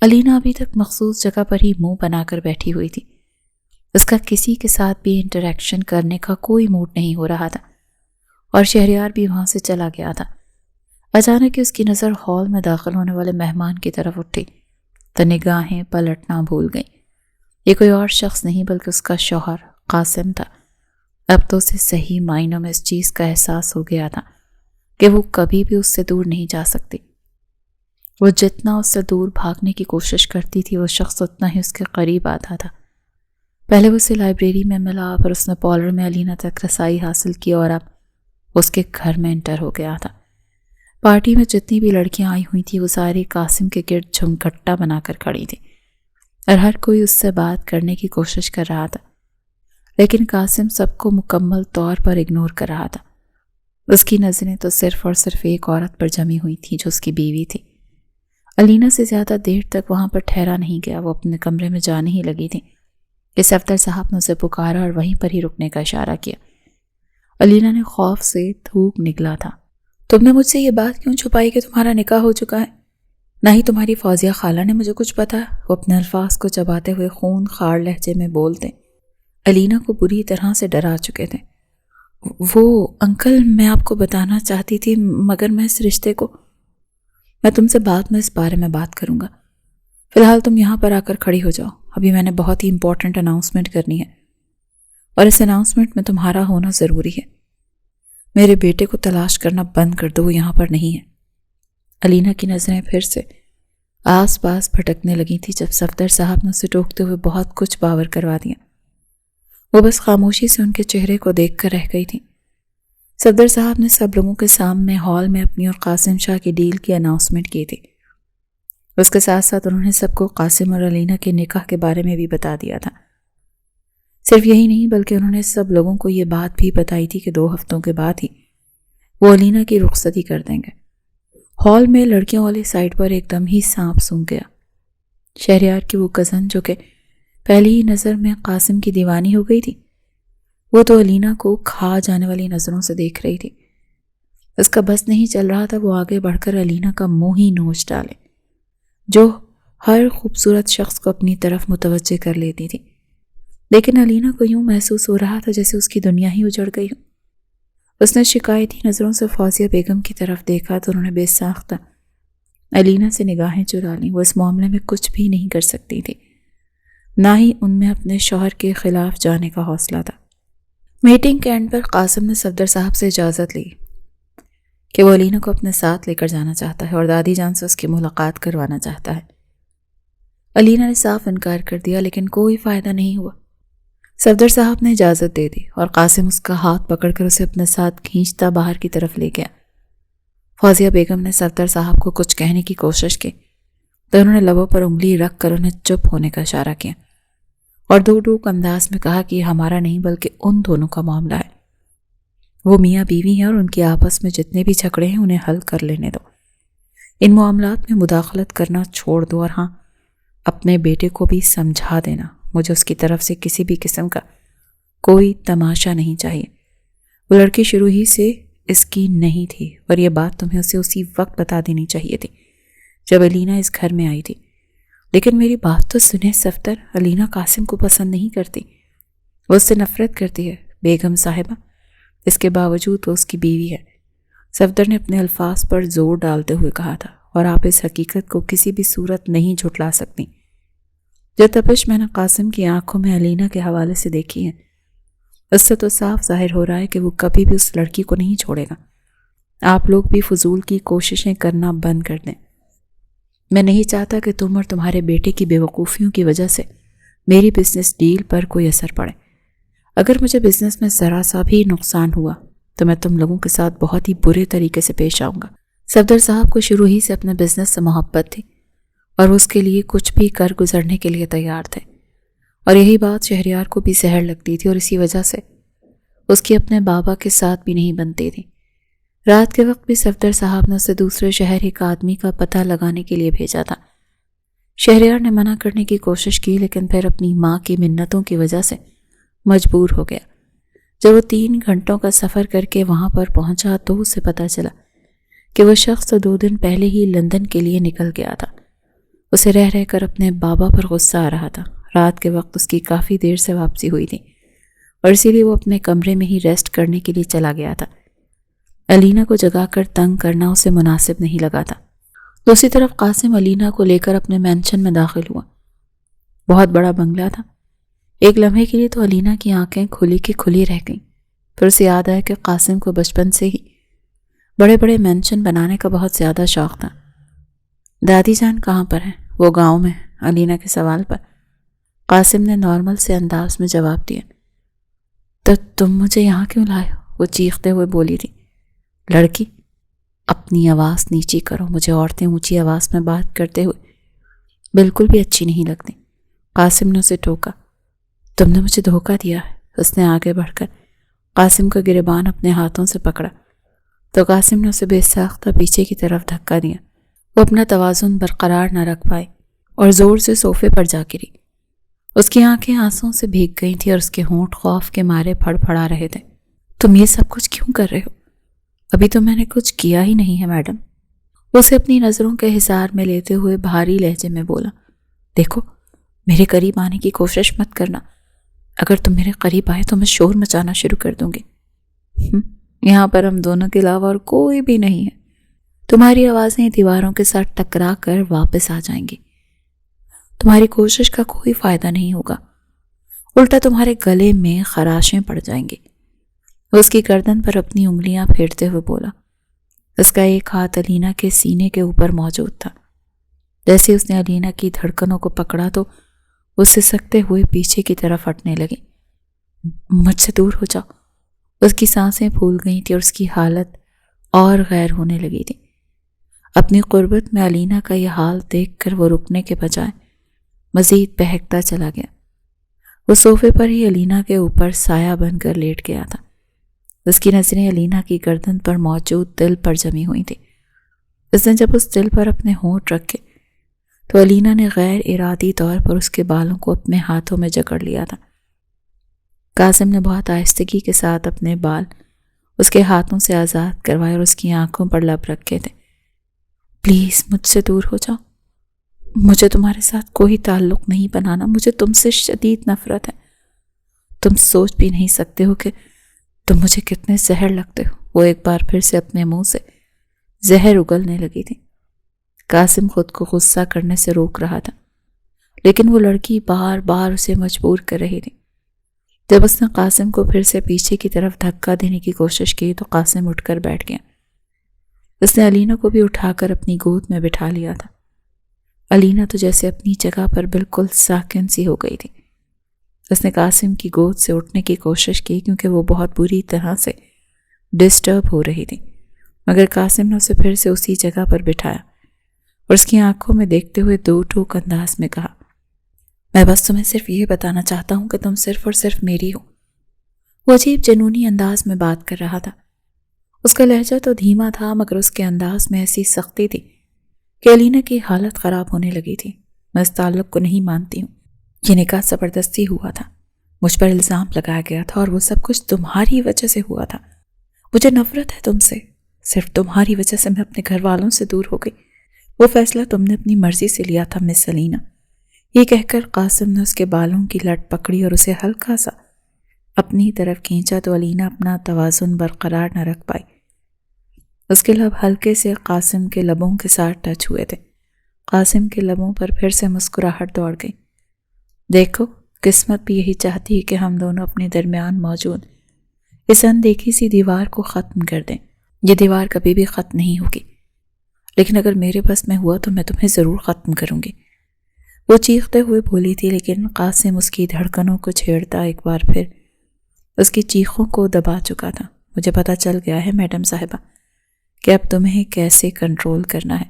علینا ابھی تک مخصوص جگہ پر ہی منہ بنا کر بیٹھی ہوئی تھی۔ اس کا کسی کے ساتھ بھی انٹریکشن کرنے کا کوئی موڈ نہیں ہو رہا تھا، اور شہریار بھی وہاں سے چلا گیا تھا۔ اچانک اس کی نظر ہال میں داخل ہونے والے مہمان کی طرف اٹھی تو نگاہیں پلٹنا بھول گئیں۔ یہ کوئی اور شخص نہیں بلکہ اس کا شوہر قاسم تھا۔ اب تو اسے صحیح معنوں میں اس چیز کا احساس ہو گیا تھا کہ وہ کبھی بھی اس سے دور نہیں جا سکتی۔ وہ جتنا اس سے دور بھاگنے کی کوشش کرتی تھی وہ شخص اتنا ہی اس کے قریب آتا تھا۔ پہلے وہ اسے لائبریری میں ملا، پھر اس نے پارلر میں علینا تک رسائی حاصل کی اور اب اس کے گھر میں انٹر ہو گیا تھا۔ پارٹی میں جتنی بھی لڑکیاں آئی ہوئی تھیں وہ ساری قاسم کے گرد جھمگٹا بنا کر کھڑی تھیں اور ہر کوئی اس سے بات کرنے کی کوشش کر رہا تھا، لیکن قاسم سب کو مکمل طور پر اگنور کر رہا تھا۔ اس کی نظریں تو صرف اور صرف ایک عورت پر جمی ہوئی تھیں جو اس کی بیوی تھی۔ علینا سے زیادہ دیر تک وہاں پر ٹھہرا نہیں گیا۔ وہ اپنے کمرے میں جانے ہی لگی تھی کہ صفدر صاحب نے اسے پکارا اور وہیں پر ہی رکنے کا اشارہ کیا۔ علینا نے خوف سے تھوک نکلا تھا۔ تم نے مجھ سے یہ بات کیوں چھپائی کہ تمہارا نکاح ہو چکا ہے؟ نہ ہی تمہاری فوزیہ خالہ نے مجھے کچھ بتایا۔ وہ اپنے الفاظ کو چباتے ہوئے خون خار لہجے میں بولتے علینا کو بری طرح سے ڈرا چکے تھے۔ وہ انکل، میں آپ کو بتانا چاہتی تھی، مگر میں اس رشتے کو، میں تم سے بعد میں اس بارے میں بات کروں گا۔ فی الحال تم یہاں پر آ کر کھڑی ہو جاؤ، ابھی میں نے بہت ہی امپورٹنٹ اناؤنسمنٹ کرنی ہے، اور اس اناؤنسمنٹ میں تمہارا ہونا ضروری ہے۔ میرے بیٹے کو تلاش کرنا بند کر دو، وہ یہاں پر نہیں ہے۔ علینا کی نظریں پھر سے آس پاس بھٹکنے لگی تھی جب صفدر صاحب نے اسے ٹوکتے ہوئے بہت کچھ باور کروا دیا۔ وہ بس خاموشی سے ان کے چہرے کو دیکھ کر رہ گئی تھی۔ صفدر صاحب نے سب لوگوں کے سامنے ہال میں اپنی اور قاسم شاہ کی ڈیل کی اناؤنسمنٹ کی تھی۔ اس کے ساتھ ساتھ انہوں نے سب کو قاسم اور علینا کے نکاح کے بارے میں بھی بتا دیا تھا۔ صرف یہی نہیں بلکہ انہوں نے سب لوگوں کو یہ بات بھی بتائی تھی کہ 2 ہفتوں کے بعد ہی وہ علینا کی رخصتی کر دیں گے۔ ہال میں لڑکیوں والی سائڈ پر ایک دم ہی سانپ سونگ گیا۔ شہریار کی وہ کزن جو کہ پہلی ہی نظر میں قاسم کی دیوانی ہو گئی تھی، وہ تو علینا کو کھا جانے والی نظروں سے دیکھ رہی تھی۔ اس کا بس نہیں چل رہا تھا وہ آگے بڑھ کر علینا کا منہ ہی نوچ ڈالے، جو ہر خوبصورت شخص کو اپنی طرف متوجہ کر لیتی تھی، لیکن علینا کو یوں محسوس ہو رہا تھا جیسے اس کی دنیا ہی اجڑ گئی ہو۔ اس نے شکایتی نظروں سے فوزیہ بیگم کی طرف دیکھا تو انہوں نے بے ساختہ علینا سے نگاہیں چرا لیں۔ وہ اس معاملے میں کچھ بھی نہیں کر سکتی تھی، نہ ہی ان میں اپنے شوہر کے خلاف جانے کا حوصلہ تھا۔ میٹنگ کے اینڈ پر قاسم نے صفدر صاحب سے اجازت لی کہ وہ علینا کو اپنے ساتھ لے کر جانا چاہتا ہے اور دادی جان سے اس کی ملاقات کروانا چاہتا ہے۔ علینا نے صاف انکار کر دیا، لیکن کوئی فائدہ نہیں ہوا۔ صفدر صاحب نے اجازت دے دی اور قاسم اس کا ہاتھ پکڑ کر اسے اپنے ساتھ کھینچتا باہر کی طرف لے گیا۔ فوزیہ بیگم نے صفدر صاحب کو کچھ کہنے کی کوشش کی تو انہوں نے لبوں پر انگلی رکھ کر انہیں چپ ہونے کا اشارہ کیا اور دو ٹوک انداز میں کہا کہ یہ ہمارا نہیں بلکہ ان دونوں کا معاملہ ہے۔ وہ میاں بیوی ہیں اور ان کے آپس میں جتنے بھی جھگڑے ہیں انہیں حل کر لینے دو۔ ان معاملات میں مداخلت کرنا چھوڑ دو، اور ہاں، اپنے بیٹے کو بھی سمجھا دینا، مجھے اس کی طرف سے کسی بھی قسم کا کوئی تماشا نہیں چاہیے۔ وہ لڑکی شروع ہی سے اس کی نہیں تھی اور یہ بات تمہیں اسے اسی وقت بتا دینی چاہیے تھی جب علینا اس گھر میں آئی تھی۔ لیکن میری بات تو سنیں صفدر، علینا قاسم کو پسند نہیں کرتی، وہ اس سے نفرت کرتی ہے بیگم صاحبہ، اس کے باوجود وہ اس کی بیوی ہے۔ صفدر نے اپنے الفاظ پر زور ڈالتے ہوئے کہا تھا، اور آپ اس حقیقت کو کسی بھی صورت نہیں جھٹلا سکتی۔ جو تپش میں نے قاسم کی آنکھوں میں علینا کے حوالے سے دیکھی ہے، اس سے تو صاف ظاہر ہو رہا ہے کہ وہ کبھی بھی اس لڑکی کو نہیں چھوڑے گا۔ آپ لوگ بھی فضول کی کوششیں کرنا بند کر دیں۔ میں نہیں چاہتا کہ تم اور تمہارے بیٹے کی بے وقوفیوں کی وجہ سے میری بزنس ڈیل پر کوئی اثر پڑے۔ اگر مجھے بزنس میں ذرا سا بھی نقصان ہوا تو میں تم لوگوں کے ساتھ بہت ہی برے طریقے سے پیش آؤں گا۔ صفدر صاحب کو شروع ہی سے اپنے بزنس سے محبت تھی اور وہ اس کے لیے کچھ بھی کر گزرنے کے لیے تیار تھے، اور یہی بات شہریار کو بھی زہر لگتی تھی، اور اسی وجہ سے اس کی اپنے بابا کے ساتھ بھی نہیں بنتی تھی۔ رات کے وقت بھی صفدر صاحب نے اسے دوسرے شہر ایک آدمی کا پتہ لگانے کے لیے بھیجا تھا۔ شہریار نے منع کرنے کی کوشش کی، لیکن پھر اپنی ماں کی منتوں کی وجہ سے مجبور ہو گیا۔ جب وہ 3 گھنٹوں کا سفر کر کے وہاں پر پہنچا تو اسے پتہ چلا کہ وہ شخص 2 دن پہلے ہی لندن کے لیے نکل گیا تھا۔ اسے رہ رہ کر اپنے بابا پر غصہ آ رہا تھا۔ رات کے وقت اس کی کافی دیر سے واپسی ہوئی تھی اور اسی لیے وہ اپنے کمرے میں ہی ریسٹ کرنے کے لیے چلا گیا تھا۔ علینا کو جگا کر تنگ کرنا اسے مناسب نہیں لگا تھا۔ دوسری طرف قاسم علینا کو لے کر اپنے مینشن میں داخل ہوا۔ بہت بڑا بنگلہ تھا۔ ایک لمحے کے لیے تو علینا کی آنکھیں کھلی کی کھلی رہ گئیں۔ پھر اسے یاد آیا کہ قاسم کو بچپن سے ہی بڑے بڑے مینشن بنانے کا بہت زیادہ شوق تھا۔ دادی جان کہاں پر ہیں؟ وہ گاؤں میں۔ علینا کے سوال پر قاسم نے نارمل سے انداز میں جواب دیا۔ تو تم مجھے یہاں کیوں لائے؟ وہ چیختے ہوئے بولی تھی۔ لڑکی، اپنی آواز نیچی کرو، مجھے عورتیں اونچی آواز میں بات کرتے ہوئے بالکل بھی اچھی نہیں لگتی۔ قاسم نے اسے ٹوکا۔ تم نے مجھے دھوکہ دیا ہے۔ اس نے آگے بڑھ کر قاسم کا گریبان اپنے ہاتھوں سے پکڑا تو قاسم نے اسے بے ساختہ پیچھے کی طرف دھکا دیا۔ وہ اپنا توازن برقرار نہ رکھ پائی اور زور سے صوفے پر جا گری۔ اس کی آنکھیں آنسوں سے بھیگ گئی تھیں اور اس کے ہونٹ خوف کے مارے پھڑ پھڑا رہے تھے۔ تم یہ سب کچھ کیوں کر رہے ہو؟ ابھی تو میں نے کچھ کیا ہی نہیں ہے میڈم۔ اسے اپنی نظروں کے حصار میں لیتے ہوئے بھاری لہجے میں بولا۔ دیکھو، میرے قریب آنے کی کوشش مت کرنا۔ اگر تم میرے قریب آئے تو میں شور مچانا شروع کر دوں گی۔ یہاں پر ہم دونوں کے علاوہ اور کوئی بھی نہیں ہے۔ تمہاری آوازیں دیواروں کے ساتھ ٹکرا کر واپس آ جائیں گی۔ تمہاری کوشش کا کوئی فائدہ نہیں ہوگا، الٹا تمہارے گلے میں خراشیں پڑ جائیں گی۔ وہ اس کی گردن پر اپنی انگلیاں پھیرتے ہوئے بولا۔ اس کا ایک ہاتھ علینا کے سینے کے اوپر موجود تھا۔ جیسے اس نے علینا کی دھڑکنوں کو پکڑا تو وہ سسکتے ہوئے پیچھے کی طرف ہٹنے لگی۔ مجھ سے دور ہو جاؤ۔ اس کی سانسیں پھول گئی تھی اور اس کی حالت اور غیر ہونے لگی تھی۔ اپنی قربت میں علینا کا یہ حال دیکھ کر وہ رکنے کے بجائے مزید بہکتا چلا گیا۔ وہ صوفے پر ہی علینا کے اوپر سایہ بن کر لیٹ گیا تھا۔ اس کی نظریں علینا کی گردن پر موجود دل پر جمی ہوئی تھی۔ اس نے جب اس دل پر اپنے ہونٹ رکھے تو علینا نے غیر ارادی طور پر اس کے بالوں کو اپنے ہاتھوں میں جکڑ لیا تھا۔ قاسم نے بہت آہستگی کے ساتھ اپنے بال اس کے ہاتھوں سے آزاد کروائے اور اس کی آنکھوں پر لب رکھے تھے۔ پلیز مجھ سے دور ہو جاؤ، مجھے تمہارے ساتھ کوئی تعلق نہیں بنانا، مجھے تم سے شدید نفرت ہے۔ تم سوچ بھی نہیں سکتے ہو کہ تم مجھے کتنے زہر لگتے ہو۔ وہ ایک بار پھر سے اپنے منہ سے زہر اگلنے لگی تھی۔ قاسم خود کو غصہ کرنے سے روک رہا تھا، لیکن وہ لڑکی بار بار اسے مجبور کر رہی تھی۔ جب اس نے قاسم کو پھر سے پیچھے کی طرف دھکا دینے کی کوشش کی تو قاسم اٹھ کر بیٹھ گیا۔ اس نے علینا کو بھی اٹھا کر اپنی گود میں بٹھا لیا تھا۔ علینا تو جیسے اپنی جگہ پر بالکل ساکن سی ہو گئی تھی۔ اس نے قاسم کی گود سے اٹھنے کی کوشش کی کیونکہ وہ بہت بری طرح سے ڈسٹرب ہو رہی تھی، مگر قاسم نے اسے پھر سے اسی جگہ پر بٹھایا اور اس کی آنکھوں میں دیکھتے ہوئے دو ٹوک انداز میں کہا، میں بس تمہیں صرف یہ بتانا چاہتا ہوں کہ تم صرف اور صرف میری ہو۔ وہ عجیب جنونی انداز میں بات کر رہا تھا۔ اس کا لہجہ تو دھیما تھا مگر اس کے انداز میں ایسی سختی تھی کہ علینا کی حالت خراب ہونے لگی تھی۔ میں اس تعلق کو نہیں مانتی ہوں۔ یہ نکاح زبردستی ہوا تھا، مجھ پر الزام لگایا گیا تھا اور وہ سب کچھ تمہاری وجہ سے ہوا تھا۔ مجھے نفرت ہے تم سے، صرف تمہاری وجہ سے میں اپنے گھر والوں سے دور ہو گئی۔ وہ فیصلہ تم نے اپنی مرضی سے لیا تھا مس علینا۔ یہ کہہ کر قاسم نے اس کے بالوں کی لٹ پکڑی اور اسے ہلکا سا اپنی طرف کھینچا تو علینا اپنا توازن برقرار نہ رکھ پائی۔ اس کے لب ہلکے سے قاسم کے لبوں کے ساتھ ٹچ ہوئے تھے۔ قاسم کے لبوں پر پھر سے مسکراہٹ دوڑ گئی۔ دیکھو، قسمت بھی یہی چاہتی ہے کہ ہم دونوں اپنے درمیان موجود اس اندیکھی سی دیوار کو ختم کر دیں۔ یہ دیوار کبھی بھی ختم نہیں ہوگی، لیکن اگر میرے بس میں ہوا تو میں تمہیں ضرور ختم کروں گی۔ وہ چیختے ہوئے بولی تھی، لیکن قاسم اس کی دھڑکنوں کو چھیڑتا ایک بار پھر اس کی چیخوں کو دبا چکا تھا۔ مجھے پتہ چل گیا ہے میڈم صاحبہ کہ اب تمہیں کیسے کنٹرول کرنا ہے۔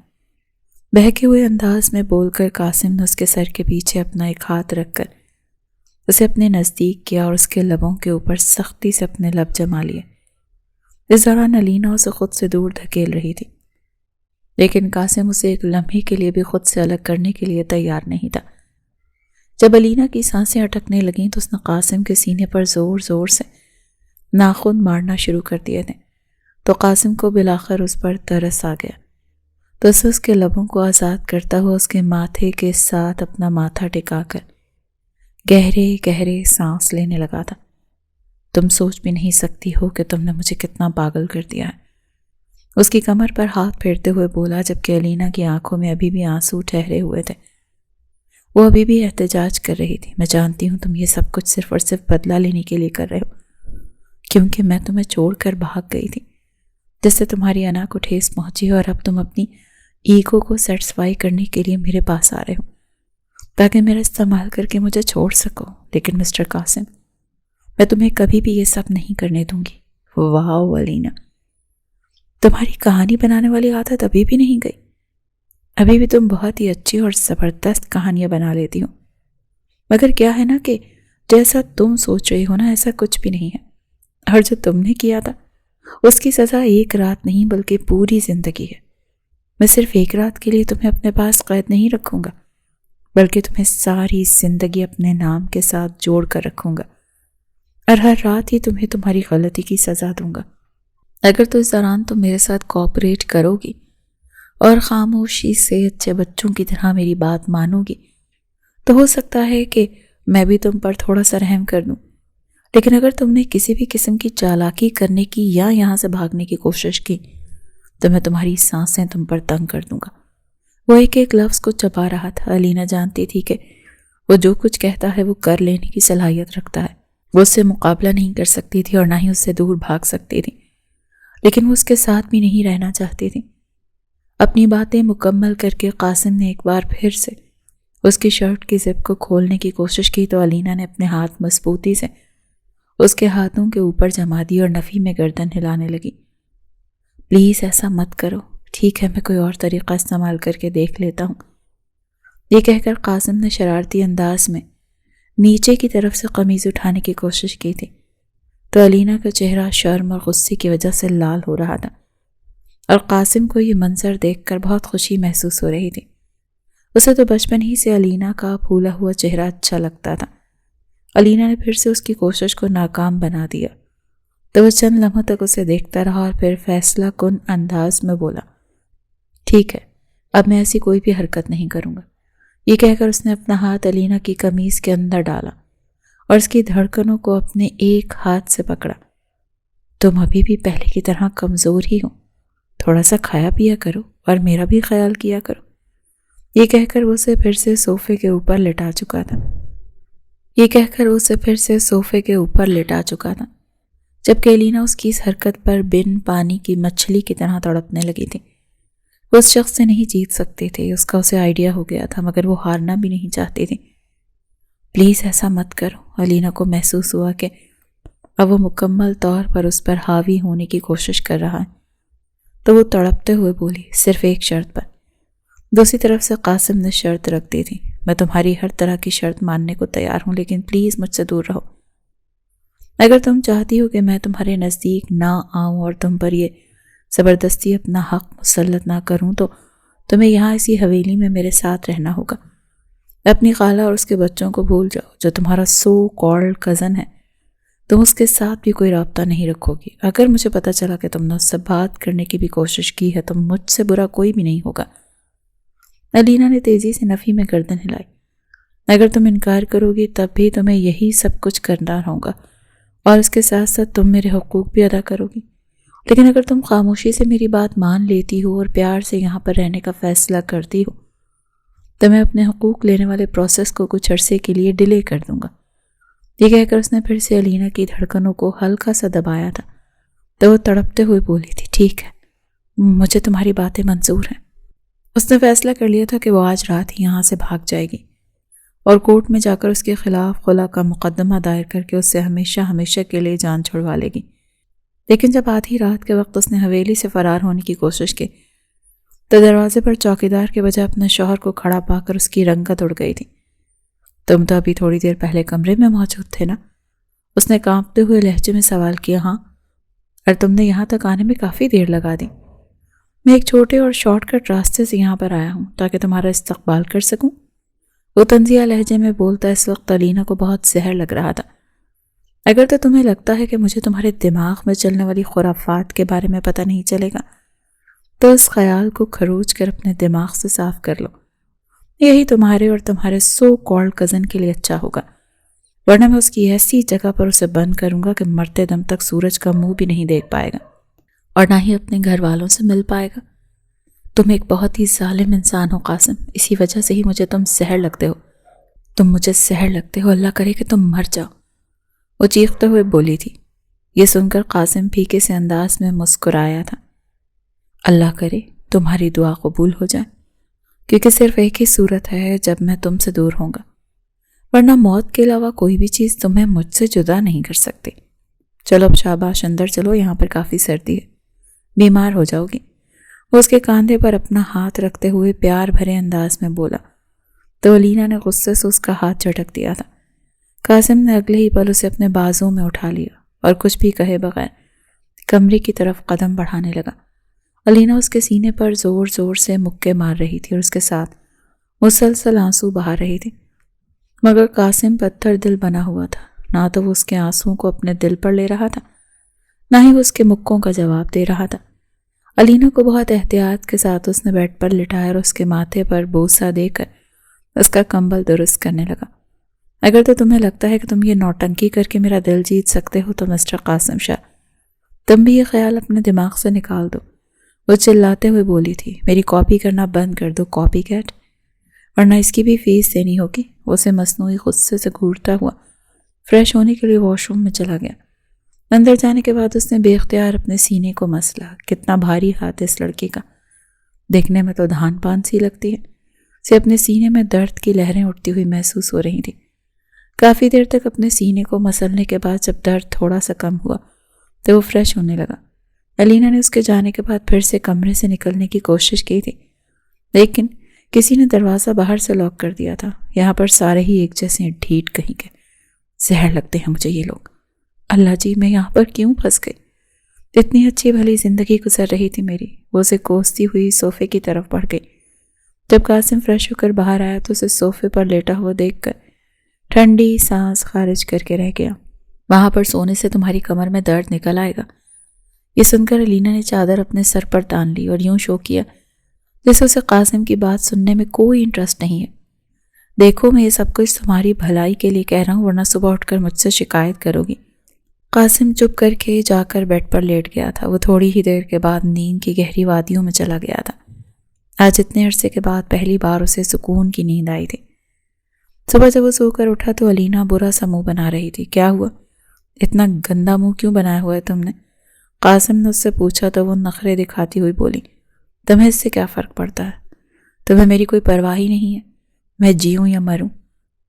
بہکے ہوئے انداز میں بول کر قاسم نے اس کے سر کے پیچھے اپنا ایک ہاتھ رکھ کر اسے اپنے نزدیک کیا اور اس کے لبوں کے اوپر سختی سے اپنے لب جما لیے۔ اس دوران علینا اسے خود سے دور دھکیل رہی تھی، لیکن قاسم اسے ایک لمحے کے لیے بھی خود سے الگ کرنے کے لیے تیار نہیں تھا۔ جب علینا کی سانسیں اٹکنے لگیں تو اس نے قاسم کے سینے پر زور زور سے ناخن مارنا شروع کر دیے تھے، تو قاسم کو بالآخر اس پر ترس آ گیا، تو اسے اس کے لبوں کو آزاد کرتا ہوا اس کے ماتھے کے ساتھ اپنا ماتھا ٹکا کر گہرے گہرے سانس لینے لگا تھا۔ تم سوچ بھی نہیں سکتی ہو کہ تم نے مجھے کتنا پاگل کر دیا ہے، اس کی کمر پر ہاتھ پھیرتے ہوئے بولا، جبکہ علینا کی آنکھوں میں ابھی بھی آنسو ٹھہرے ہوئے تھے۔ وہ ابھی بھی احتجاج کر رہی تھی۔ میں جانتی ہوں تم یہ سب کچھ صرف اور صرف بدلہ لینے کے لیے کر رہے ہو، کیونکہ میں تمہیں چھوڑ کر بھاگ گئی تھی، جس سے تمہاری انا کو ٹھیس پہنچی، اور اب تم اپنی ایگو کو سیٹسفائی کرنے کے لیے میرے پاس آ رہے ہو تاکہ میرا استعمال کر کے مجھے چھوڑ سکو۔ لیکن مسٹر قاسم، میں تمہیں کبھی بھی یہ سب نہیں کرنے دوں گی۔ واو علینا، تمہاری کہانی بنانے والی عادت ابھی بھی نہیں گئی۔ ابھی بھی تم بہت ہی اچھی اور زبردست کہانیاں بنا لیتی ہو، مگر کیا ہے نا کہ جیسا تم سوچ رہی ہو نا ایسا کچھ بھی نہیں ہے، اور جو تم نے کیا تھا اس کی سزا ایک رات نہیں بلکہ پوری زندگی ہے۔ میں صرف ایک رات کے لیے تمہیں اپنے پاس قید نہیں رکھوں گا، بلکہ تمہیں ساری زندگی اپنے نام کے ساتھ جوڑ کر رکھوں گا، اور ہر رات ہی تمہیں تمہاری غلطی کی سزا دوں گا۔ اگر تو اس دوران تم میرے ساتھ کوآپریٹ کرو گی اور خاموشی سے اچھے بچوں کی طرح میری بات مانو گی تو ہو سکتا ہے کہ میں بھی تم پر تھوڑا سا رحم کر دوں، لیکن اگر تم نے کسی بھی قسم کی چالاکی کرنے کی یا یہاں سے بھاگنے کی کوشش کی تو میں تمہاری سانسیں تم پر تنگ کر دوں گا۔ وہ ایک ایک لفظ کو چبا رہا تھا۔ علینا جانتی تھی کہ وہ جو کچھ کہتا ہے وہ کر لینے کی صلاحیت رکھتا ہے۔ وہ اس سے مقابلہ نہیں کر سکتی تھی اور نہ ہی اس سے دور بھاگ سکتی تھی، لیکن وہ اس کے ساتھ بھی نہیں رہنا چاہتی تھی۔ اپنی باتیں مکمل کر کے قاسم نے ایک بار پھر سے اس کی شرٹ کی زپ کو کھولنے کی کوشش کی تو علینا نے اپنے ہاتھ مضبوطی سے اس کے ہاتھوں کے اوپر جما دی اور نفی میں گردن ہلانے لگی۔ پلیز ایسا مت کرو، ٹھیک ہے، میں کوئی اور طریقہ استعمال کر کے دیکھ لیتا ہوں۔ یہ کہہ کر قاسم نے شرارتی انداز میں نیچے کی طرف سے قمیض اٹھانے کی کوشش کی تھی تو علینا کا چہرہ شرم اور غصے کی وجہ سے لال ہو رہا تھا، اور قاسم کو یہ منظر دیکھ کر بہت خوشی محسوس ہو رہی تھی۔ اسے تو بچپن ہی سے علینا کا پھولا ہوا چہرہ اچھا لگتا تھا۔ علینا نے پھر سے اس کی کوشش کو ناکام بنا دیا تو وہ چند لمحوں تک اسے دیکھتا رہا اور پھر فیصلہ کن انداز میں بولا، ٹھیک ہے، اب میں ایسی کوئی بھی حرکت نہیں کروں گا۔ یہ کہہ کر اس نے اپنا ہاتھ علینا کی قمیض کے اندر ڈالا اور اس کی دھڑکنوں کو اپنے ایک ہاتھ سے پکڑا۔ تم ابھی بھی پہلے کی طرح کمزور ہی ہو، تھوڑا سا کھایا پیا کرو اور میرا بھی خیال کیا کرو۔ یہ کہہ کر وہ اسے پھر سے صوفے کے اوپر لٹا چکا تھا جبکہ علینا اس کی اس حرکت پر بن پانی کی مچھلی کی طرح تڑپنے لگی تھی۔ وہ اس شخص سے نہیں جیت سکتی تھی، اس کا اسے آئیڈیا ہو گیا تھا، مگر وہ ہارنا بھی نہیں چاہتی تھی۔ پلیز ایسا مت کرو۔ علینا کو محسوس ہوا کہ اب وہ مکمل طور پر اس پر حاوی ہونے کی کوشش کر رہا ہے، تو وہ تڑپتے ہوئے بولی، صرف ایک شرط پر۔ دوسری طرف سے قاسم نے شرط رکھ دی تھی، میں تمہاری ہر طرح کی شرط ماننے کو تیار ہوں، لیکن پلیز مجھ سے دور رہو۔ اگر تم چاہتی ہو کہ میں تمہارے نزدیک نہ آؤں اور تم پر یہ زبردستی اپنا حق مسلط نہ کروں تو تمہیں یہاں اسی حویلی میں میرے ساتھ رہنا ہوگا۔ اپنی خالہ اور اس کے بچوں کو بھول جاؤ، جو تمہارا سو کالڈ کزن ہے۔ تم اس کے ساتھ بھی کوئی رابطہ نہیں رکھو گی۔ اگر مجھے پتہ چلا کہ تم نے اس سے بات کرنے کی بھی کوشش کی ہے تو مجھ سے برا کوئی بھی نہیں ہوگا۔ علینا نے تیزی سے نفی میں گردن ہلائی، اگر تم انکار کرو گی تب بھی تمہیں یہی سب کچھ کرنا ہوگا اور اس کے ساتھ ساتھ تم میرے حقوق بھی ادا کرو گی۔ لیکن اگر تم خاموشی سے میری بات مان لیتی ہو اور پیار سے یہاں پر رہنے کا فیصلہ کرتی ہو تو میں اپنے حقوق لینے والے پروسیس کو کچھ عرصے کے لیے ڈیلے کر دوں گا۔ یہ کہہ کر اس نے پھر سے علینا کی دھڑکنوں کو ہلکا سا دبایا تھا تو وہ تڑپتے ہوئے بولی تھی، ٹھیک ہے، مجھے تمہاری باتیں منظور ہیں۔ اس نے فیصلہ کر لیا تھا کہ وہ آج رات ہی یہاں سے بھاگ جائے گی اور کورٹ میں جا کر اس کے خلاف خلا کا مقدمہ دائر کر کے اس سے ہمیشہ کے لیے جان چھڑوا لے گی۔ لیکن جب آدھی رات کے وقت اس نے حویلی سے فرار ہونے کی کوشش کی تو دروازے پر چوکیدار کے بجائے اپنے شوہر کو کھڑا پا کر اس کی رنگت اڑ گئی تھی۔ تم تو ابھی تھوڑی دیر پہلے کمرے میں موجود تھے نا؟ اس نے کانپتے ہوئے لہجے میں سوال کیا۔ ہاں، اور تم نے یہاں تک آنے میں کافی دیر لگا دی۔ میں ایک چھوٹے اور شارٹ کٹ راستے سے یہاں پر آیا ہوں تاکہ تمہارا استقبال کر سکوں۔ وہ طنزیہ لہجے میں بولتا اس وقت علینا کو بہت زہر لگ رہا تھا۔ اگر تو تمہیں لگتا ہے کہ مجھے تمہارے دماغ میں چلنے والی خرافات کے بارے میں پتہ نہیں چلے گا تو اس خیال کو کھروچ کر اپنے دماغ سے صاف کر لو۔ یہی تمہارے اور تمہارے سو کالڈ کزن کے لیے اچھا ہوگا، ورنہ میں اس کی ایسی جگہ پر اسے بند کروں گا کہ مرتے دم تک سورج کا منہ بھی نہیں دیکھ پائے گا اور نہ ہی اپنے گھر والوں سے مل پائے گا۔ تم ایک بہت ہی ظالم انسان ہو قاسم، اسی وجہ سے ہی مجھے تم زہر لگتے ہو۔ تم مجھے زہر لگتے ہو، اللہ کرے کہ تم مر جاؤ، وہ چیختے ہوئے بولی تھی۔ یہ سن کر قاسم پھیکے سے انداز میں مسکرایا تھا۔ اللہ کرے تمہاری دعا قبول ہو جائے، کیونکہ صرف ایک ہی صورت ہے جب میں تم سے دور ہوں گا، ورنہ موت کے علاوہ کوئی بھی چیز تمہیں مجھ سے جدا نہیں کر سکتی۔ چلو اب شاباش، اندر چلو، یہاں پر کافی سردی ہے، بیمار ہو جاؤ گی۔ وہ اس کے کاندھے پر اپنا ہاتھ رکھتے ہوئے پیار بھرے انداز میں بولا تو علینا نے غصے سے اس کا ہاتھ جھٹک دیا تھا۔ قاسم نے اگلے ہی پل اسے اپنے بازوں میں اٹھا لیا اور کچھ بھی کہے بغیر کمرے کی طرف قدم بڑھانے لگا۔ علینا اس کے سینے پر زور زور سے مکے مار رہی تھی اور اس کے ساتھ مسلسل آنسو بہا رہی تھی، مگر قاسم پتھر دل بنا ہوا تھا۔ نہ تو وہ اس کے آنسوؤں کو اپنے دل پر لے رہا تھا، نہ ہی وہ اس کے مکوں کا جواب دے رہا تھا۔ علینا کو بہت احتیاط کے ساتھ اس نے بیڈ پر لٹایا اور اس کے ماتھے پر بوسہ دے کر اس کا کمبل درست کرنے لگا۔ اگر تو تمہیں لگتا ہے کہ تم یہ نوٹنکی کر کے میرا دل جیت سکتے ہو تو مسٹر قاسم شاہ، تم بھی یہ خیال اپنے دماغ سے نکال دو، وہ چلاتے ہوئے بولی تھی۔ میری کاپی کرنا بند کر دو کاپی کیٹ، ورنہ اس کی بھی فیس دینی ہوگی۔ وہ اسے مصنوعی غصے سے گھورتا ہوا فریش ہونے کے لیے واش روم میں چلا گیا۔ اندر جانے کے بعد اس نے بے اختیار اپنے سینے کو مسلا۔ کتنا بھاری ہاتھ اس لڑکی کا، دیکھنے میں تو دھان پان سی لگتی ہے۔ اسے اپنے سینے میں درد کی لہریں اٹھتی ہوئی محسوس ہو رہی تھی۔ کافی دیر تک اپنے سینے کو مسلنے کے بعد جب درد تھوڑا سا کم ہوا تو وہ فریش ہونے لگا۔ علینا نے اس کے جانے کے بعد پھر سے کمرے سے نکلنے کی کوشش کی تھی، لیکن کسی نے دروازہ باہر سے لاک کر دیا تھا۔ یہاں پر سارے ہی ایک جیسے ہیں، ڈھیٹ کہیں کے، زہر لگتے ہیں مجھے یہ لوگ۔ اللہ جی، میں یہاں پر کیوں پھنس گئی؟ اتنی اچھی بھلی زندگی گزر رہی تھی میری۔ وہ اسے کوستی ہوئی صوفے کی طرف بڑھ گئی۔ جب قاسم فریش ہو کر باہر آیا تو اسے صوفے پر لیٹا ہوا دیکھ کر ٹھنڈی سانس خارج کر کے رہ گیا۔ وہاں پر سونے سے تمہاری کمر میں درد نکل آئے گا۔ یہ سن کر علینا نے چادر اپنے سر پر تان لی اور یوں شو کیا جیسے اسے قاسم کی بات سننے میں کوئی انٹرسٹ نہیں ہے۔ دیکھو، میں یہ سب کچھ تمہاری بھلائی کے لیے کہہ رہا ہوں، ورنہ صبح اٹھ کر مجھ سے شکایت کرو گی۔ قاسم چپ کر کے جا کر بیڈ پر لیٹ گیا تھا۔ وہ تھوڑی ہی دیر کے بعد نیند کی گہری وادیوں میں چلا گیا تھا۔ آج اتنے عرصے کے بعد پہلی بار اسے سکون کی نیند آئی تھی۔ صبح جب وہ سو کر اٹھا تو علینا برا سا منہ بنا رہی تھی۔ کیا ہوا؟ اتنا گندا منہ کیوں بنایا ہوا ہے تم نے؟ قاسم نے اس سے پوچھا تو وہ نخرے دکھاتی ہوئی بولی، تمہیں اس سے کیا فرق پڑتا ہے؟ تمہیں میری کوئی پرواہ ہی نہیں ہے۔ میں جیوں یا مروں،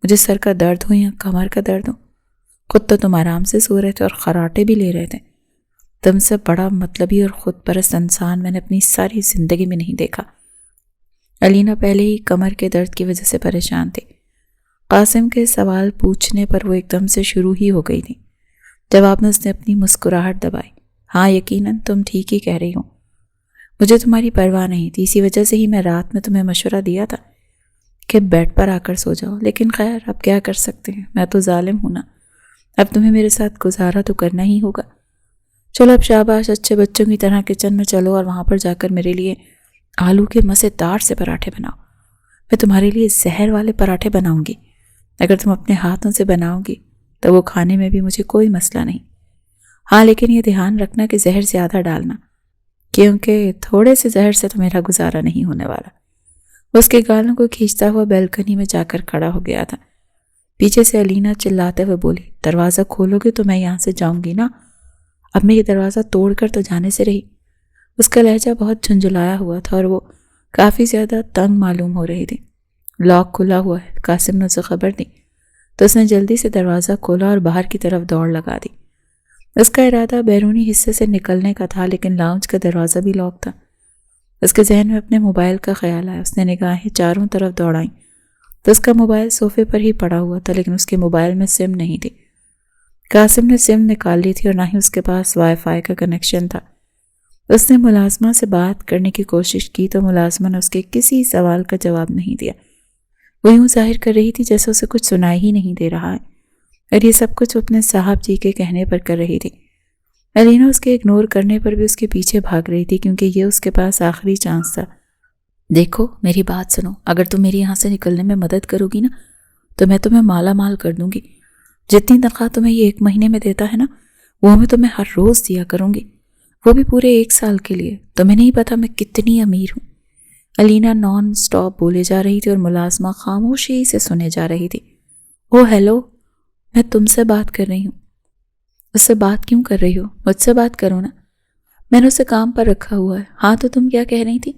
مجھے سر کا درد ہو یا کمر کا درد ہو، خود تو تم آرام سے سو رہے تھے اور خراٹے بھی لے رہے تھے۔ تم سے بڑا مطلبی اور خود پرست انسان میں نے اپنی ساری زندگی میں نہیں دیکھا۔ علینا پہلے ہی کمر کے درد کی وجہ سے پریشان تھی۔ قاسم کے سوال پوچھنے پر وہ ایک دم سے شروع ہی ہو گئی تھی۔ جواب میں اس نے اپنی مسکراہٹ دبائی۔ ہاں، یقیناً تم ٹھیک ہی کہہ رہی ہو، مجھے تمہاری پرواہ نہیں تھی، اسی وجہ سے ہی میں رات میں تمہیں مشورہ دیا تھا کہ بیڈ پر آ کر سو جاؤ، لیکن خیر اب کیا کر سکتے ہیں، میں تو ظالم ہوں نا، اب تمہیں میرے ساتھ گزارا تو کرنا ہی ہوگا۔ چلو اب شاباش، اچھے بچوں کی طرح کچن میں چلو اور وہاں پر جا کر میرے لیے آلو کے مزیدار سے پراٹھے بناؤ۔ میں تمہارے لیے زہر والے پراٹھے بناؤں گی۔ اگر تم اپنے ہاتھوں سے بناؤ گی تو وہ کھانے میں بھی مجھے کوئی مسئلہ نہیں۔ ہاں، لیکن یہ دھیان رکھنا کہ زہر زیادہ ڈالنا، کیونکہ تھوڑے سے زہر سے تو میرا گزارا نہیں ہونے والا۔ اس کے گالوں کو کھینچتا ہوا بیلکنی میں جا کر کھڑا ہو گیا تھا۔ پیچھے سے علینا چلاتے ہوئے بولی، دروازہ کھولو گے تو میں یہاں سے جاؤں گی نا، اب میں یہ دروازہ توڑ کر تو جانے سے رہی۔ اس کا لہجہ بہت جھنجھلایا ہوا تھا اور وہ کافی زیادہ تنگ معلوم ہو رہی تھی۔ لاک کھلا ہوا ہے، قاسم نے اسے خبر دی تو اس نے جلدی سے دروازہ کھولا اور باہر کی طرف دوڑ لگا دی۔ اس کا ارادہ بیرونی حصے سے نکلنے کا تھا، لیکن لاؤنج کا دروازہ بھی لاک تھا۔ اس کے ذہن میں اپنے موبائل کا خیال آیا۔ اس نے نگاہیں چاروں طرف دوڑائیں تو اس کا موبائل صوفے پر ہی پڑا ہوا تھا، لیکن اس کے موبائل میں سم نہیں تھی۔ قاسم نے سم نکال لی تھی اور نہ ہی اس کے پاس وائی فائی کا کنیکشن تھا۔ اس نے ملازمہ سے بات کرنے کی کوشش کی تو ملازمہ نے اس کے کسی سوال کا جواب نہیں دیا۔ وہ یوں ظاہر کر رہی تھی جیسے اسے کچھ سنائی ہی نہیں دے رہا ہے، اور یہ سب کچھ اپنے صاحب جی کے کہنے پر کر رہی تھی۔ علینا اس کے اگنور کرنے پر بھی اس کے پیچھے بھاگ رہی تھی، کیونکہ یہ اس کے پاس آخری چانس تھا۔ دیکھو، میری بات سنو، اگر تم میری یہاں سے نکلنے میں مدد کرو گی نا تو میں تمہیں مالا مال کر دوں گی۔ جتنی تنخواہ تمہیں یہ 1 مہینے میں دیتا ہے نا، وہ میں تمہیں ہر روز دیا کروں گی، وہ بھی پورے 1 سال کے لیے۔ تمہیں نہیں پتا میں کتنی امیر ہوں۔ علینا نان سٹاپ بولے جا رہی تھی اور ملازمہ خاموشی سے سنے جا رہی تھی۔ او ہیلو، میں تم سے بات کر رہی ہوں۔ اس سے بات کیوں کر رہی ہو؟ مجھ سے بات کرو نا، میں نے اسے کام پر رکھا ہوا ہے۔ ہاں تو تم کیا کہہ رہی تھی؟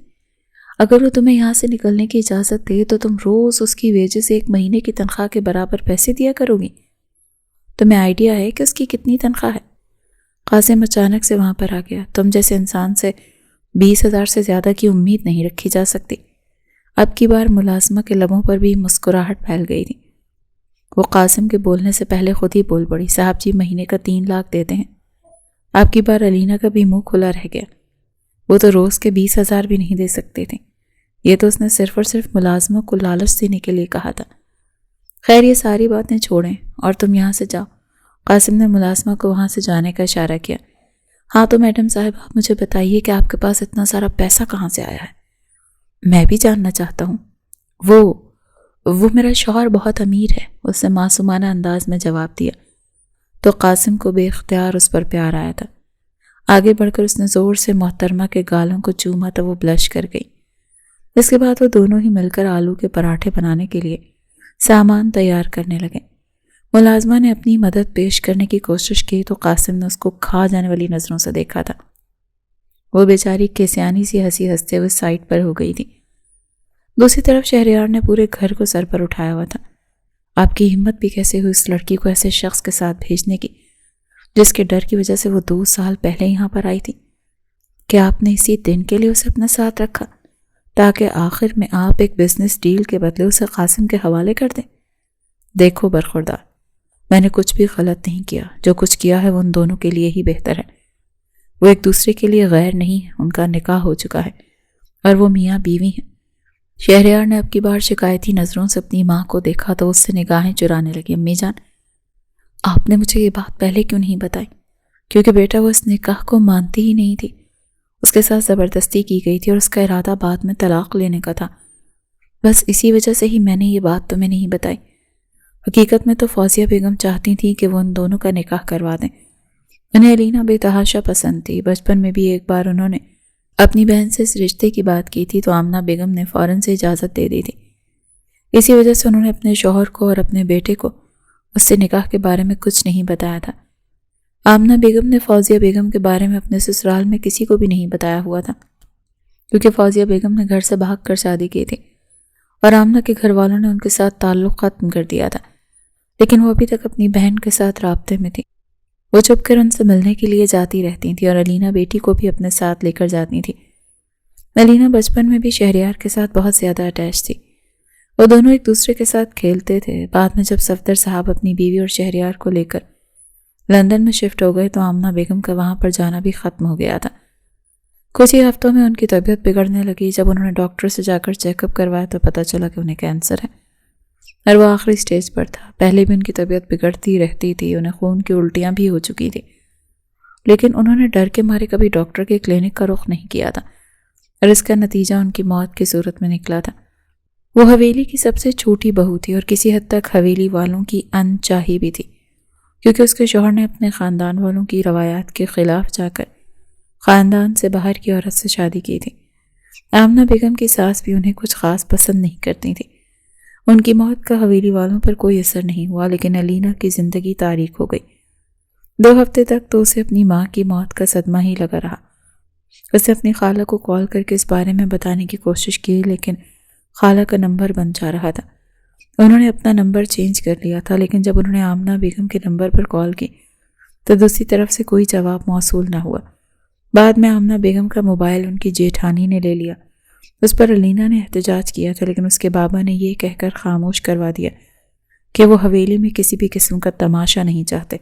اگر وہ تمہیں یہاں سے نکلنے کی اجازت دے تو تم روز اس کی ویجز 1 مہینے کی تنخواہ کے برابر پیسے دیا کرو گی۔ تمہیں آئیڈیا ہے کہ اس کی کتنی تنخواہ ہے؟ قاسم اچانک سے وہاں پر آ گیا۔ تم جیسے انسان سے 20,000 سے زیادہ کی امید نہیں رکھی جا سکتی۔ اب کی بار ملازمہ کے لبوں پر بھی مسکراہٹ پھیل گئی تھی۔ وہ قاسم کے بولنے سے پہلے خود ہی بول پڑی، صاحب جی مہینے کا 3 لاکھ دیتے ہیں۔ اب کی بار علینا کا بھی منہ کھلا رہ گیا۔ وہ تو روز کے 20,000 بھی نہیں دے سکتے تھے۔ یہ تو اس نے صرف اور صرف ملازموں کو لالچ دینے کے لیے کہا تھا۔ خیر، یہ ساری باتیں چھوڑیں اور تم یہاں سے جاؤ۔ قاسم نے ملازمہ کو وہاں سے جانے کا اشارہ کیا۔ ہاں تو میڈم صاحب، آپ مجھے بتائیے کہ آپ کے پاس اتنا سارا پیسہ کہاں سے آیا ہے؟ میں بھی جاننا چاہتا ہوں۔ وہ میرا شوہر بہت امیر ہے، اس نے معصومانہ انداز میں جواب دیا۔ تو قاسم کو بے اختیار اس پر پیار آیا تھا۔ آگے بڑھ کر اس نے زور سے محترمہ کے گالوں کو چوما تو وہ بلش کر گئی۔ اس کے بعد وہ دونوں ہی مل کر آلو کے پراٹھے بنانے کے لیے سامان تیار کرنے لگے۔ ملازمہ نے اپنی مدد پیش کرنے کی کوشش کی تو قاسم نے اس کو کھا جانے والی نظروں سے دیکھا تھا۔ وہ بیچاری کیسیانی سی ہنسی ہنستے ہوئے سائڈ پر ہو گئی تھی۔ دوسری طرف شہریار نے پورے گھر کو سر پر اٹھایا ہوا تھا۔ آپ کی ہمت بھی کیسے ہوئی اس لڑکی کو ایسے شخص کے ساتھ بھیجنے کی جس کے ڈر کی وجہ سے وہ 2 سال پہلے یہاں پر آئی تھی؟ کیا آپ نے اسی دن کے لیے اسے اپنے ساتھ رکھا تاکہ آخر میں آپ ایک بزنس ڈیل کے بدلے اسے قاسم کے حوالے کر دیں؟ دیکھو برخوردار، میں نے کچھ بھی غلط نہیں کیا، جو کچھ کیا ہے وہ ان دونوں کے لیے ہی بہتر ہے۔ وہ ایک دوسرے کے لیے غیر نہیں، ان کا نکاح ہو چکا ہے اور وہ میاں بیوی ہیں۔ شہریار نے اب کی بار شکایتی نظروں سے اپنی ماں کو دیکھا تو اس سے نگاہیں چرانے لگی۔ امی جان، آپ نے مجھے یہ بات پہلے کیوں نہیں بتائی؟ کیونکہ بیٹا وہ اس نکاح کو مانتی ہی نہیں تھی، اس کے ساتھ زبردستی کی گئی تھی اور اس کا ارادہ بعد میں طلاق لینے کا تھا۔ بس اسی وجہ سے ہی میں نے یہ بات تمہیں نہیں بتائی۔ حقیقت میں تو فوزیہ بیگم چاہتی تھی کہ وہ ان دونوں کا نکاح کروا دیں۔ انہیں علینا بے تحاشا پسند تھی۔ بچپن میں بھی ایک بار انہوں نے اپنی بہن سے اس رشتے کی بات کی تھی تو آمنہ بیگم نے فوراً سے اجازت دے دی تھی۔ اسی وجہ سے انہوں نے اپنے شوہر کو اور اپنے بیٹے کو اس سے نکاح کے بارے میں کچھ نہیں بتایا تھا۔ آمنہ بیگم نے فوزیہ بیگم کے بارے میں اپنے سسرال میں کسی کو بھی نہیں بتایا ہوا تھا، کیونکہ فوزیہ بیگم نے گھر سے بھاگ کر شادی کی تھی اور آمنہ کے گھر والوں نے ان کے ساتھ تعلق ختم کر دیا تھا، لیکن وہ ابھی تک اپنی بہن کے ساتھ رابطے میں تھی۔ وہ چھپ کر ان سے ملنے کے لیے جاتی رہتی تھی اور علینا بیٹی کو بھی اپنے ساتھ لے کر جاتی تھی۔ علینا بچپن میں بھی شہریار کے ساتھ بہت زیادہ اٹیچ تھی۔ وہ دونوں ایک دوسرے کے ساتھ کھیلتے تھے۔ بعد میں جب صفدر صاحب اپنی بیوی اور شہریار کو لے کر لندن میں شفٹ ہو گئے تو آمنہ بیگم کا وہاں پر جانا بھی ختم ہو گیا تھا۔ کچھ ہی ہفتوں میں ان کی طبیعت بگڑنے لگی۔ جب انہوں نے ڈاکٹر سے جا کر چیک اپ کروایا تو پتہ چلا کہ انہیں کینسر ہے اور وہ آخری سٹیج پر تھا۔ پہلے بھی ان کی طبیعت بگڑتی رہتی تھی، انہیں خون کی الٹیاں بھی ہو چکی تھی، لیکن انہوں نے ڈر کے مارے کبھی ڈاکٹر کے کلینک کا رخ نہیں کیا تھا اور اس کا نتیجہ ان کی موت کی صورت میں نکلا تھا۔ وہ حویلی کی سب سے چھوٹی بہو تھی اور کسی حد تک حویلی والوں کی انچاہی بھی تھی، کیونکہ اس کے شوہر نے اپنے خاندان والوں کی روایات کے خلاف جا کر خاندان سے باہر کی عورت سے شادی کی تھی۔ آمنہ بیگم کی ساس بھی انہیں کچھ خاص پسند نہیں کرتی تھی۔ ان کی موت کا حویلی والوں پر کوئی اثر نہیں ہوا، لیکن علینا کی زندگی تاریک ہو گئی۔ 2 ہفتے تک تو اسے اپنی ماں کی موت کا صدمہ ہی لگا رہا۔ اسے اپنی خالہ کو کال کر کے اس بارے میں بتانے کی کوشش کی، لیکن خالہ کا نمبر بند جا رہا تھا۔ انہوں نے اپنا نمبر چینج کر لیا تھا، لیکن جب انہوں نے آمنہ بیگم کے نمبر پر کال کی تو دوسری طرف سے کوئی جواب موصول نہ ہوا۔ بعد میں آمنہ بیگم کا موبائل ان کی جیٹھانی نے لے لیا۔ اس پر علینا نے احتجاج کیا تھا، لیکن اس کے بابا نے یہ کہہ کر خاموش کروا دیا کہ وہ حویلی میں کسی بھی قسم کا تماشا نہیں چاہتے۔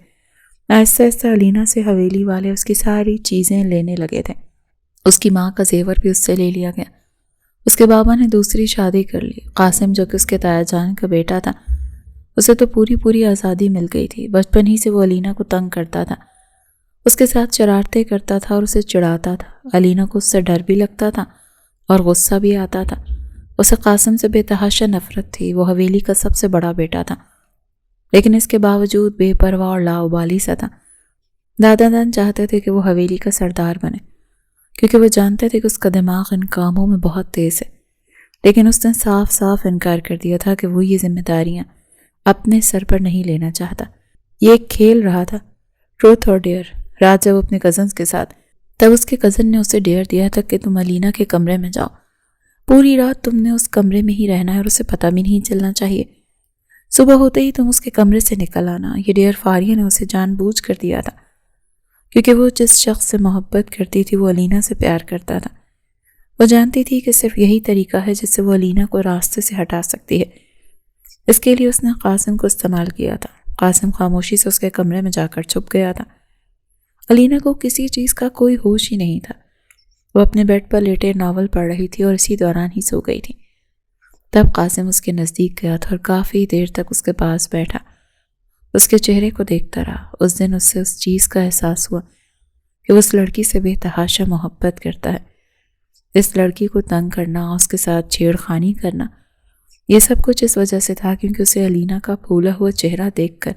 آہستہ آہستہ علینا سے حویلی والے اس کی ساری چیزیں لینے لگے تھے۔ اس کی ماں کا زیور بھی اس سے لے لیا گیا۔ اس کے بابا نے دوسری شادی کر لی۔ قاسم جو کہ اس کے تایا جان کا بیٹا تھا، اسے تو پوری آزادی مل گئی تھی۔ بچپن ہی سے وہ علینا کو تنگ کرتا تھا، اس کے ساتھ شرارتیں کرتا تھا اور اسے چڑھاتا تھا۔ علینا کو اس سے ڈر بھی لگتا تھا اور غصہ بھی آتا تھا۔ اسے قاسم سے بے تحاشا نفرت تھی۔ وہ حویلی کا سب سے بڑا بیٹا تھا، لیکن اس کے باوجود بے پرواہ اور لاابالی سا تھا۔ دادا جان چاہتے تھے کہ وہ حویلی کا سردار بنے، کیونکہ وہ جانتے تھے کہ اس کا دماغ ان کاموں میں بہت تیز ہے، لیکن اس نے صاف صاف انکار کر دیا تھا کہ وہ یہ ذمہ داریاں اپنے سر پر نہیں لینا چاہتا۔ یہ ایک کھیل رہا تھا، ٹروتھ اور ڈیئر۔ رات جب اپنے کزنز کے ساتھ، تب اس کے کزن نے اسے ڈیئر دیا تھا کہ تم علینا کے کمرے میں جاؤ، پوری رات تم نے اس کمرے میں ہی رہنا ہے اور اسے پتہ بھی نہیں چلنا چاہیے، صبح ہوتے ہی تم اس کے کمرے سے نکل آنا۔ یہ ڈیئر فاریہ نے اسے جان بوجھ کر دیا تھا، کیونکہ وہ جس شخص سے محبت کرتی تھی وہ علینا سے پیار کرتا تھا۔ وہ جانتی تھی کہ صرف یہی طریقہ ہے جس سے وہ علینا کو راستے سے ہٹا سکتی ہے۔ اس کے لیے اس نے قاسم کو استعمال کیا تھا۔ قاسم خاموشی سے اس کے کمرے میں جا کر چھپ گیا تھا۔ علینا کو کسی چیز کا کوئی ہوش ہی نہیں تھا۔ وہ اپنے بیڈ پر لیٹے ناول پڑھ رہی تھی اور اسی دوران ہی سو گئی تھی۔ تب قاسم اس کے نزدیک گیا تھا اور کافی دیر تک اس کے پاس بیٹھا، اس کے چہرے کو دیکھتا رہا۔ اس دن اس سے اس چیز کا احساس ہوا کہ وہ اس لڑکی سے بے تحاشا محبت کرتا ہے۔ اس لڑکی کو تنگ کرنا، اس کے ساتھ چھیڑ خانی کرنا، یہ سب کچھ اس وجہ سے تھا کیونکہ اسے علینا کا پھولا ہوا چہرہ دیکھ کر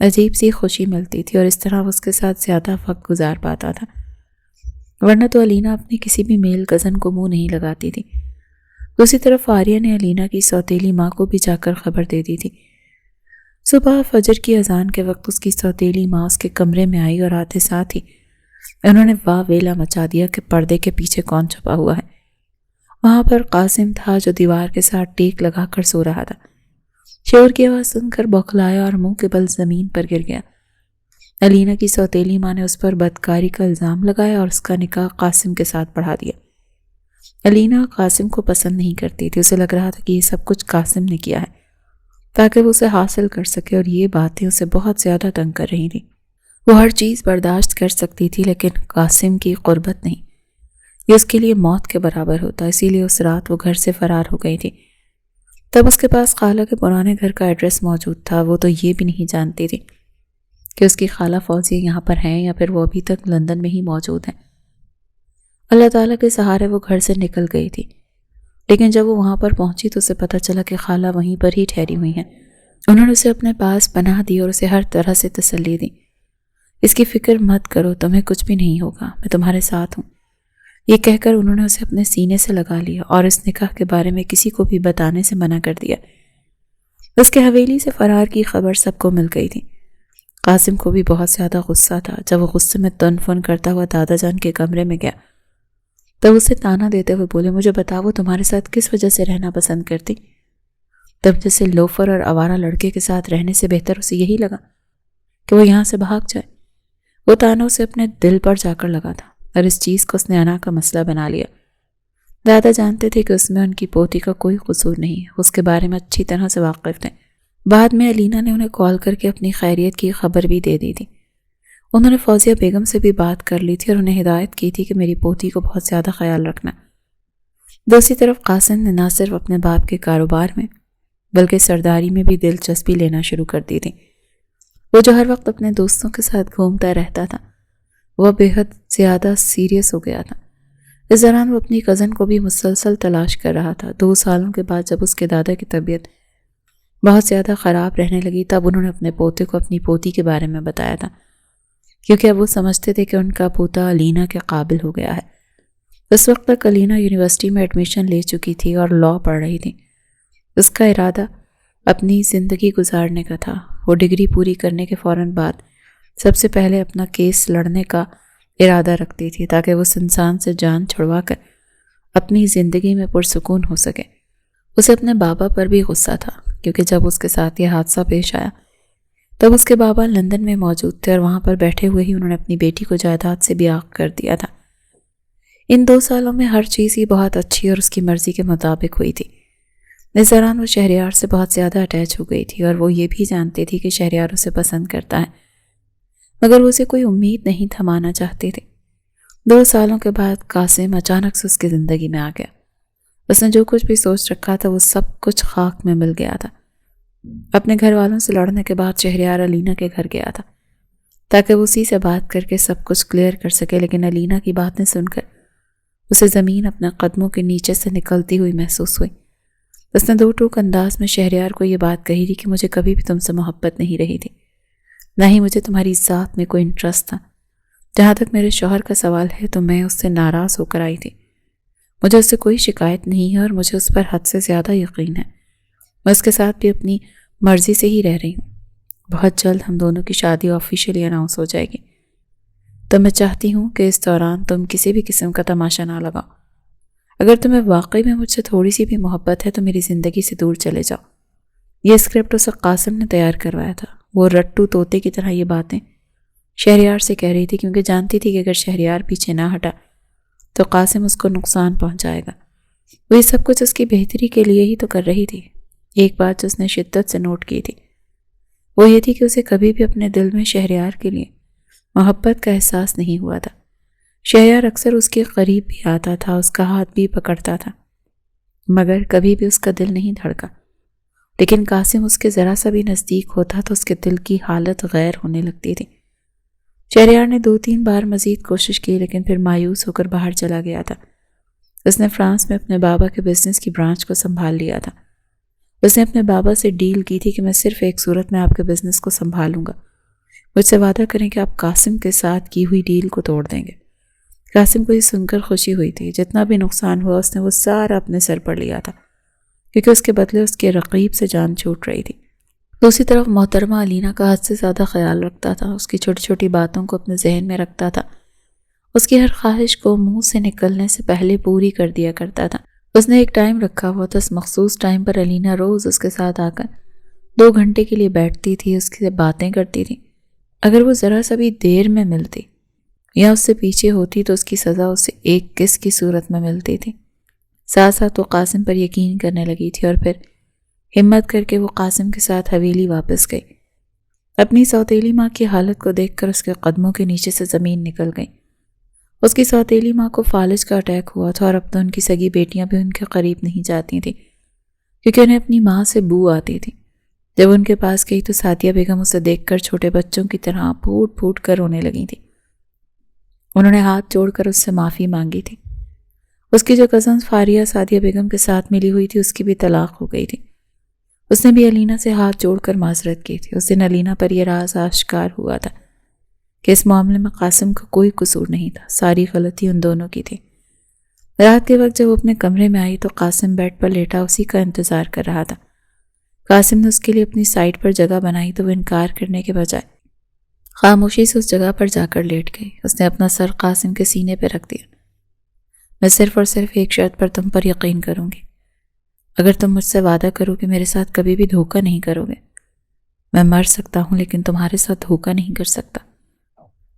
عجیب سی خوشی ملتی تھی اور اس طرح وہ اس کے ساتھ زیادہ وقت گزار پاتا تھا، ورنہ تو علینا اپنے کسی بھی میل کزن کو منہ نہیں لگاتی تھی۔ دوسری طرف فاریہ نے علینا کی سوتیلی ماں کو بھی جا کر خبر دے دی تھی۔ صبح فجر کی اذان کے وقت اس کی سوتیلی ماں اس کے کمرے میں آئی اور آتے ساتھ ہی انہوں نے واہ ویلا مچا دیا کہ پردے کے پیچھے کون چھپا ہوا ہے۔ وہاں پر قاسم تھا جو دیوار کے ساتھ ٹیک لگا کر سو رہا تھا۔ شور کی آواز سن کر بوکھلایا اور منہ کے بل زمین پر گر گیا۔ علینا کی سوتیلی ماں نے اس پر بدکاری کا الزام لگایا اور اس کا نکاح قاسم کے ساتھ پڑھا دیا۔ علینا قاسم کو پسند نہیں کرتی تھی. اسے لگ رہا تھا کہ یہ سب کچھ قاسم نے کیا ہے تاکہ وہ اسے حاصل کر سکے، اور یہ باتیں اسے بہت زیادہ تنگ کر رہی تھیں. وہ ہر چیز برداشت کر سکتی تھی لیکن قاسم کی قربت نہیں. یہ اس کے لیے موت کے برابر ہوتا. اسی لیے اس رات وہ گھر سے فرار ہو گئی تھی. تب اس کے پاس خالہ کے پرانے گھر کا ایڈریس موجود تھا. وہ تو یہ بھی نہیں جانتی تھی کہ اس کی خالہ فوزیہ یہاں پر ہیں یا پھر وہ ابھی تک لندن میں ہی موجود ہیں. اللہ تعالیٰ کے سہارے وہ گھر سے نکل گئی تھی، لیکن جب وہ وہاں پر پہنچی تو اسے پتہ چلا کہ خالہ وہیں پر ہی ٹھہری ہوئی ہیں. انہوں نے اسے اپنے پاس پناہ دی اور اسے ہر طرح سے تسلی دی. اس کی فکر مت کرو، تمہیں کچھ بھی نہیں ہوگا، میں تمہارے ساتھ ہوں. یہ کہہ کر انہوں نے اسے اپنے سینے سے لگا لیا اور اس نکاح کے بارے میں کسی کو بھی بتانے سے منع کر دیا. اس کے حویلی سے فرار کی خبر سب کو مل گئی تھی. قاسم کو بھی بہت زیادہ غصہ تھا. جب وہ غصے میں تن فن کرتا ہوا دادا جان کے کمرے میں گیا تب اسے تانا دیتے ہوئے بولے، مجھے بتاؤ وہ تمہارے ساتھ کس وجہ سے رہنا پسند کرتی؟ تب جیسے لوفر اور آوارہ لڑکے کے ساتھ رہنے سے بہتر اسے یہی لگا کہ وہ یہاں سے بھاگ جائے. وہ تانا اسے اپنے دل پر جا کر لگا تھا اور اس چیز کو اس نے انا کا مسئلہ بنا لیا. دادا جانتے تھے کہ اس میں ان کی پوتی کا کوئی قصور نہیں، اس کے بارے میں اچھی طرح سے واقف تھے. بعد میں علینا نے انہیں کال کر کے اپنی خیریت کی خبر بھی دے دی تھی. انہوں نے فوزیہ بیگم سے بھی بات کر لی تھی اور انہیں ہدایت کی تھی کہ میری پوتی کو بہت زیادہ خیال رکھنا. دوسری طرف قاسم نے نہ صرف اپنے باپ کے کاروبار میں بلکہ سرداری میں بھی دلچسپی لینا شروع کر دی تھی. وہ جو ہر وقت اپنے دوستوں کے ساتھ گھومتا رہتا تھا وہ بے حد زیادہ سیریس ہو گیا تھا. اس دوران وہ اپنی کزن کو بھی مسلسل تلاش کر رہا تھا. 2 سالوں کے بعد جب اس کے دادا کی طبیعت بہت زیادہ خراب رہنے لگی تب انہوں نے اپنے پوتے کو اپنی پوتی کے بارے میں بتایا تھا، کیونکہ اب وہ سمجھتے تھے کہ ان کا پوتا علینا کے قابل ہو گیا ہے. اس وقت تک علینا یونیورسٹی میں ایڈمیشن لے چکی تھی اور لاء پڑھ رہی تھی. اس کا ارادہ اپنی زندگی گزارنے کا تھا. وہ ڈگری پوری کرنے کے فوراً بعد سب سے پہلے اپنا کیس لڑنے کا ارادہ رکھتی تھی تاکہ وہ اس انسان سے جان چھڑوا کر اپنی زندگی میں پرسکون ہو سکے. اسے اپنے بابا پر بھی غصہ تھا کیونکہ جب اس کے ساتھ یہ حادثہ پیش آیا تب اس کے بابا لندن میں موجود تھے اور وہاں پر بیٹھے ہوئے ہی انہوں نے اپنی بیٹی کو جائیداد سے بیاہ کر دیا تھا. ان 2 سالوں میں ہر چیز ہی بہت اچھی اور اس کی مرضی کے مطابق ہوئی تھی. اس دوران وہ شہریار سے بہت زیادہ اٹیچ ہو گئی تھی اور وہ یہ بھی جانتی تھی کہ شہریار اسے پسند کرتا ہے، مگر وہ اسے کوئی امید نہیں تھمانا چاہتی تھی. 2 سالوں کے بعد قاسم اچانک سے اس کی زندگی میں آ گیا. اس نے جو کچھ بھی سوچ رکھا تھا وہ سب کچھ خاک میں مل گیا تھا. اپنے گھر والوں سے لڑنے کے بعد شہریار علینا کے گھر گیا تھا تاکہ وہ اسی سے بات کر کے سب کچھ کلیئر کر سکے، لیکن علینا کی باتیں سن کر اسے زمین اپنے قدموں کے نیچے سے نکلتی ہوئی محسوس ہوئی. اس نے 2 ٹوک انداز میں شہریار کو یہ بات کہی تھی کہ مجھے کبھی بھی تم سے محبت نہیں رہی تھی، نہ ہی مجھے تمہاری ذات میں کوئی انٹرسٹ تھا. جہاں تک میرے شوہر کا سوال ہے تو میں اس سے ناراض ہو کر آئی تھی. مجھے اس سے کوئی شکایت نہیں ہے اور مجھے اس پر حد سے زیادہ یقین ہے. میں اس کے ساتھ بھی اپنی مرضی سے ہی رہ رہی ہوں. بہت جلد ہم دونوں کی شادی آفیشیلی اناؤنس ہو جائے گی. تو میں چاہتی ہوں کہ اس دوران تم کسی بھی قسم کا تماشا نہ لگاؤ. اگر تمہیں واقعی میں مجھ سے تھوڑی سی بھی محبت ہے تو میری زندگی سے دور چلے جاؤ. یہ اسکرپٹ اسے قاسم نے تیار کروایا تھا. وہ رٹو طوطے کی طرح یہ باتیں شہریار سے کہہ رہی تھی کیونکہ جانتی تھی کہ اگر شہریار پیچھے نہ ہٹا تو قاسم اس کو نقصان پہنچائے گا. وہ یہ سب کچھ اس کی بہتری کے لیے ہی تو کر رہی تھی. ایک بات جو اس نے شدت سے نوٹ کی تھی وہ یہ تھی کہ اسے کبھی بھی اپنے دل میں شہریار کے لیے محبت کا احساس نہیں ہوا تھا. شہریار اکثر اس کے قریب بھی آتا تھا، اس کا ہاتھ بھی پکڑتا تھا، مگر کبھی بھی اس کا دل نہیں دھڑکا. لیکن قاسم اس کے ذرا سا بھی نزدیک ہوتا تو اس کے دل کی حالت غیر ہونے لگتی تھی. شہریار نے 2-3 بار مزید کوشش کی لیکن پھر مایوس ہو کر باہر چلا گیا تھا. اس نے فرانس میں اپنے بابا کے بزنس کی برانچ کو سنبھال لیا تھا. اس نے اپنے بابا سے ڈیل کی تھی کہ میں صرف ایک صورت میں آپ کے بزنس کو سنبھالوں گا، مجھ سے وعدہ کریں کہ آپ قاسم کے ساتھ کی ہوئی ڈیل کو توڑ دیں گے. قاسم کو یہ سن کر خوشی ہوئی تھی. جتنا بھی نقصان ہوا اس نے وہ سارا اپنے سر پر لیا تھا کیونکہ اس کے بدلے اس کے رقیب سے جان چھوٹ رہی تھی. دوسری طرف محترمہ علینا کا حد سے زیادہ خیال رکھتا تھا. اس کی چھوٹی چھوٹی باتوں کو اپنے ذہن میں رکھتا تھا. اس کی ہر خواہش کو منہ سے نکلنے سے پہلے پوری کر دیا کرتا تھا. اس نے ایک ٹائم رکھا ہوا تھا. اس مخصوص ٹائم پر علینا روز اس کے ساتھ آ کر 2 گھنٹے کے لیے بیٹھتی تھی، اس سے باتیں کرتی تھی. اگر وہ ذرا سا بھی دیر میں ملتی یا اس سے پیچھے ہوتی تو اس کی سزا اسے ایک کس کی صورت میں ملتی تھی. ساتھ ساتھ وہ قاسم پر یقین کرنے لگی تھی، اور پھر ہمت کر کے وہ قاسم کے ساتھ حویلی واپس گئی۔ اپنی سوتیلی ماں کی حالت کو دیکھ کر اس کے قدموں کے نیچے سے زمین نکل گئی۔ اس کی سوتیلی ماں کو فالج کا اٹیک ہوا تھا، اور اب تو ان کی سگی بیٹیاں بھی ان کے قریب نہیں جاتی تھیں کیونکہ انہیں اپنی ماں سے بو آتی تھی۔ جب ان کے پاس گئی تو سعدیہ بیگم اسے دیکھ کر چھوٹے بچوں کی طرح پھوٹ پھوٹ کر رونے لگی تھی۔ انہوں نے ہاتھ جوڑ کر اس سے معافی مانگی تھی۔ اس کی جو کزن فاریہ سعدیہ بیگم کے ساتھ ملی ہوئی تھی، اس کی بھی طلاق ہو گئی تھی۔ اس نے بھی علینا سے ہاتھ جوڑ کر معذرت کی تھی۔ اس دن علینا پر یہ راز آشکار ہوا تھا کہ اس معاملے میں قاسم کا کوئی قصور نہیں تھا، ساری غلطی ان دونوں کی تھی۔ رات کے وقت جب وہ اپنے کمرے میں آئی تو قاسم بیڈ پر لیٹا اسی کا انتظار کر رہا تھا۔ قاسم نے اس کے لیے اپنی سائٹ پر جگہ بنائی تو وہ انکار کرنے کے بجائے خاموشی سے اس جگہ پر جا کر لیٹ گئی۔ اس نے اپنا سر قاسم کے سینے پہ رکھ دیا۔ میں صرف اور صرف ایک شرط پر تم پر یقین کروں گی، اگر تم مجھ سے وعدہ کرو کہ میرے ساتھ کبھی بھی دھوکہ نہیں کرو گے۔ میں مر سکتا ہوں لیکن تمہارے ساتھ دھوکہ نہیں کر سکتا۔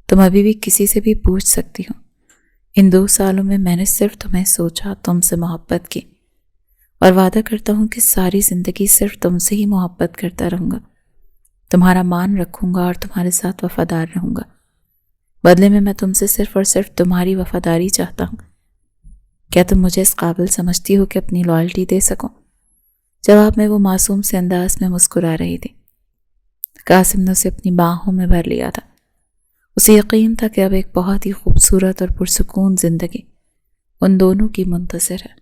تم ابھی بھی کسی سے بھی پوچھ سکتی ہو۔ ان 2 سالوں میں نے صرف تمہیں سوچا، تم سے محبت کی، اور وعدہ کرتا ہوں کہ ساری زندگی صرف تم سے ہی محبت کرتا رہوں گا، تمہارا مان رکھوں گا اور تمہارے ساتھ وفادار رہوں گا۔ بدلے میں تم سے صرف اور صرف تمہاری وفاداری چاہتا ہوں۔ کیا تم مجھے اس قابل سمجھتی ہو کہ اپنی لائلٹی دے سکو؟ جواب میں وہ معصوم سے انداز میں مسکرا رہی تھی۔ قاسم نے اسے اپنی باہوں میں بھر لیا تھا۔ اسے یقین تھا کہ اب ایک بہت ہی خوبصورت اور پرسکون زندگی ان دونوں کی منتظر ہے۔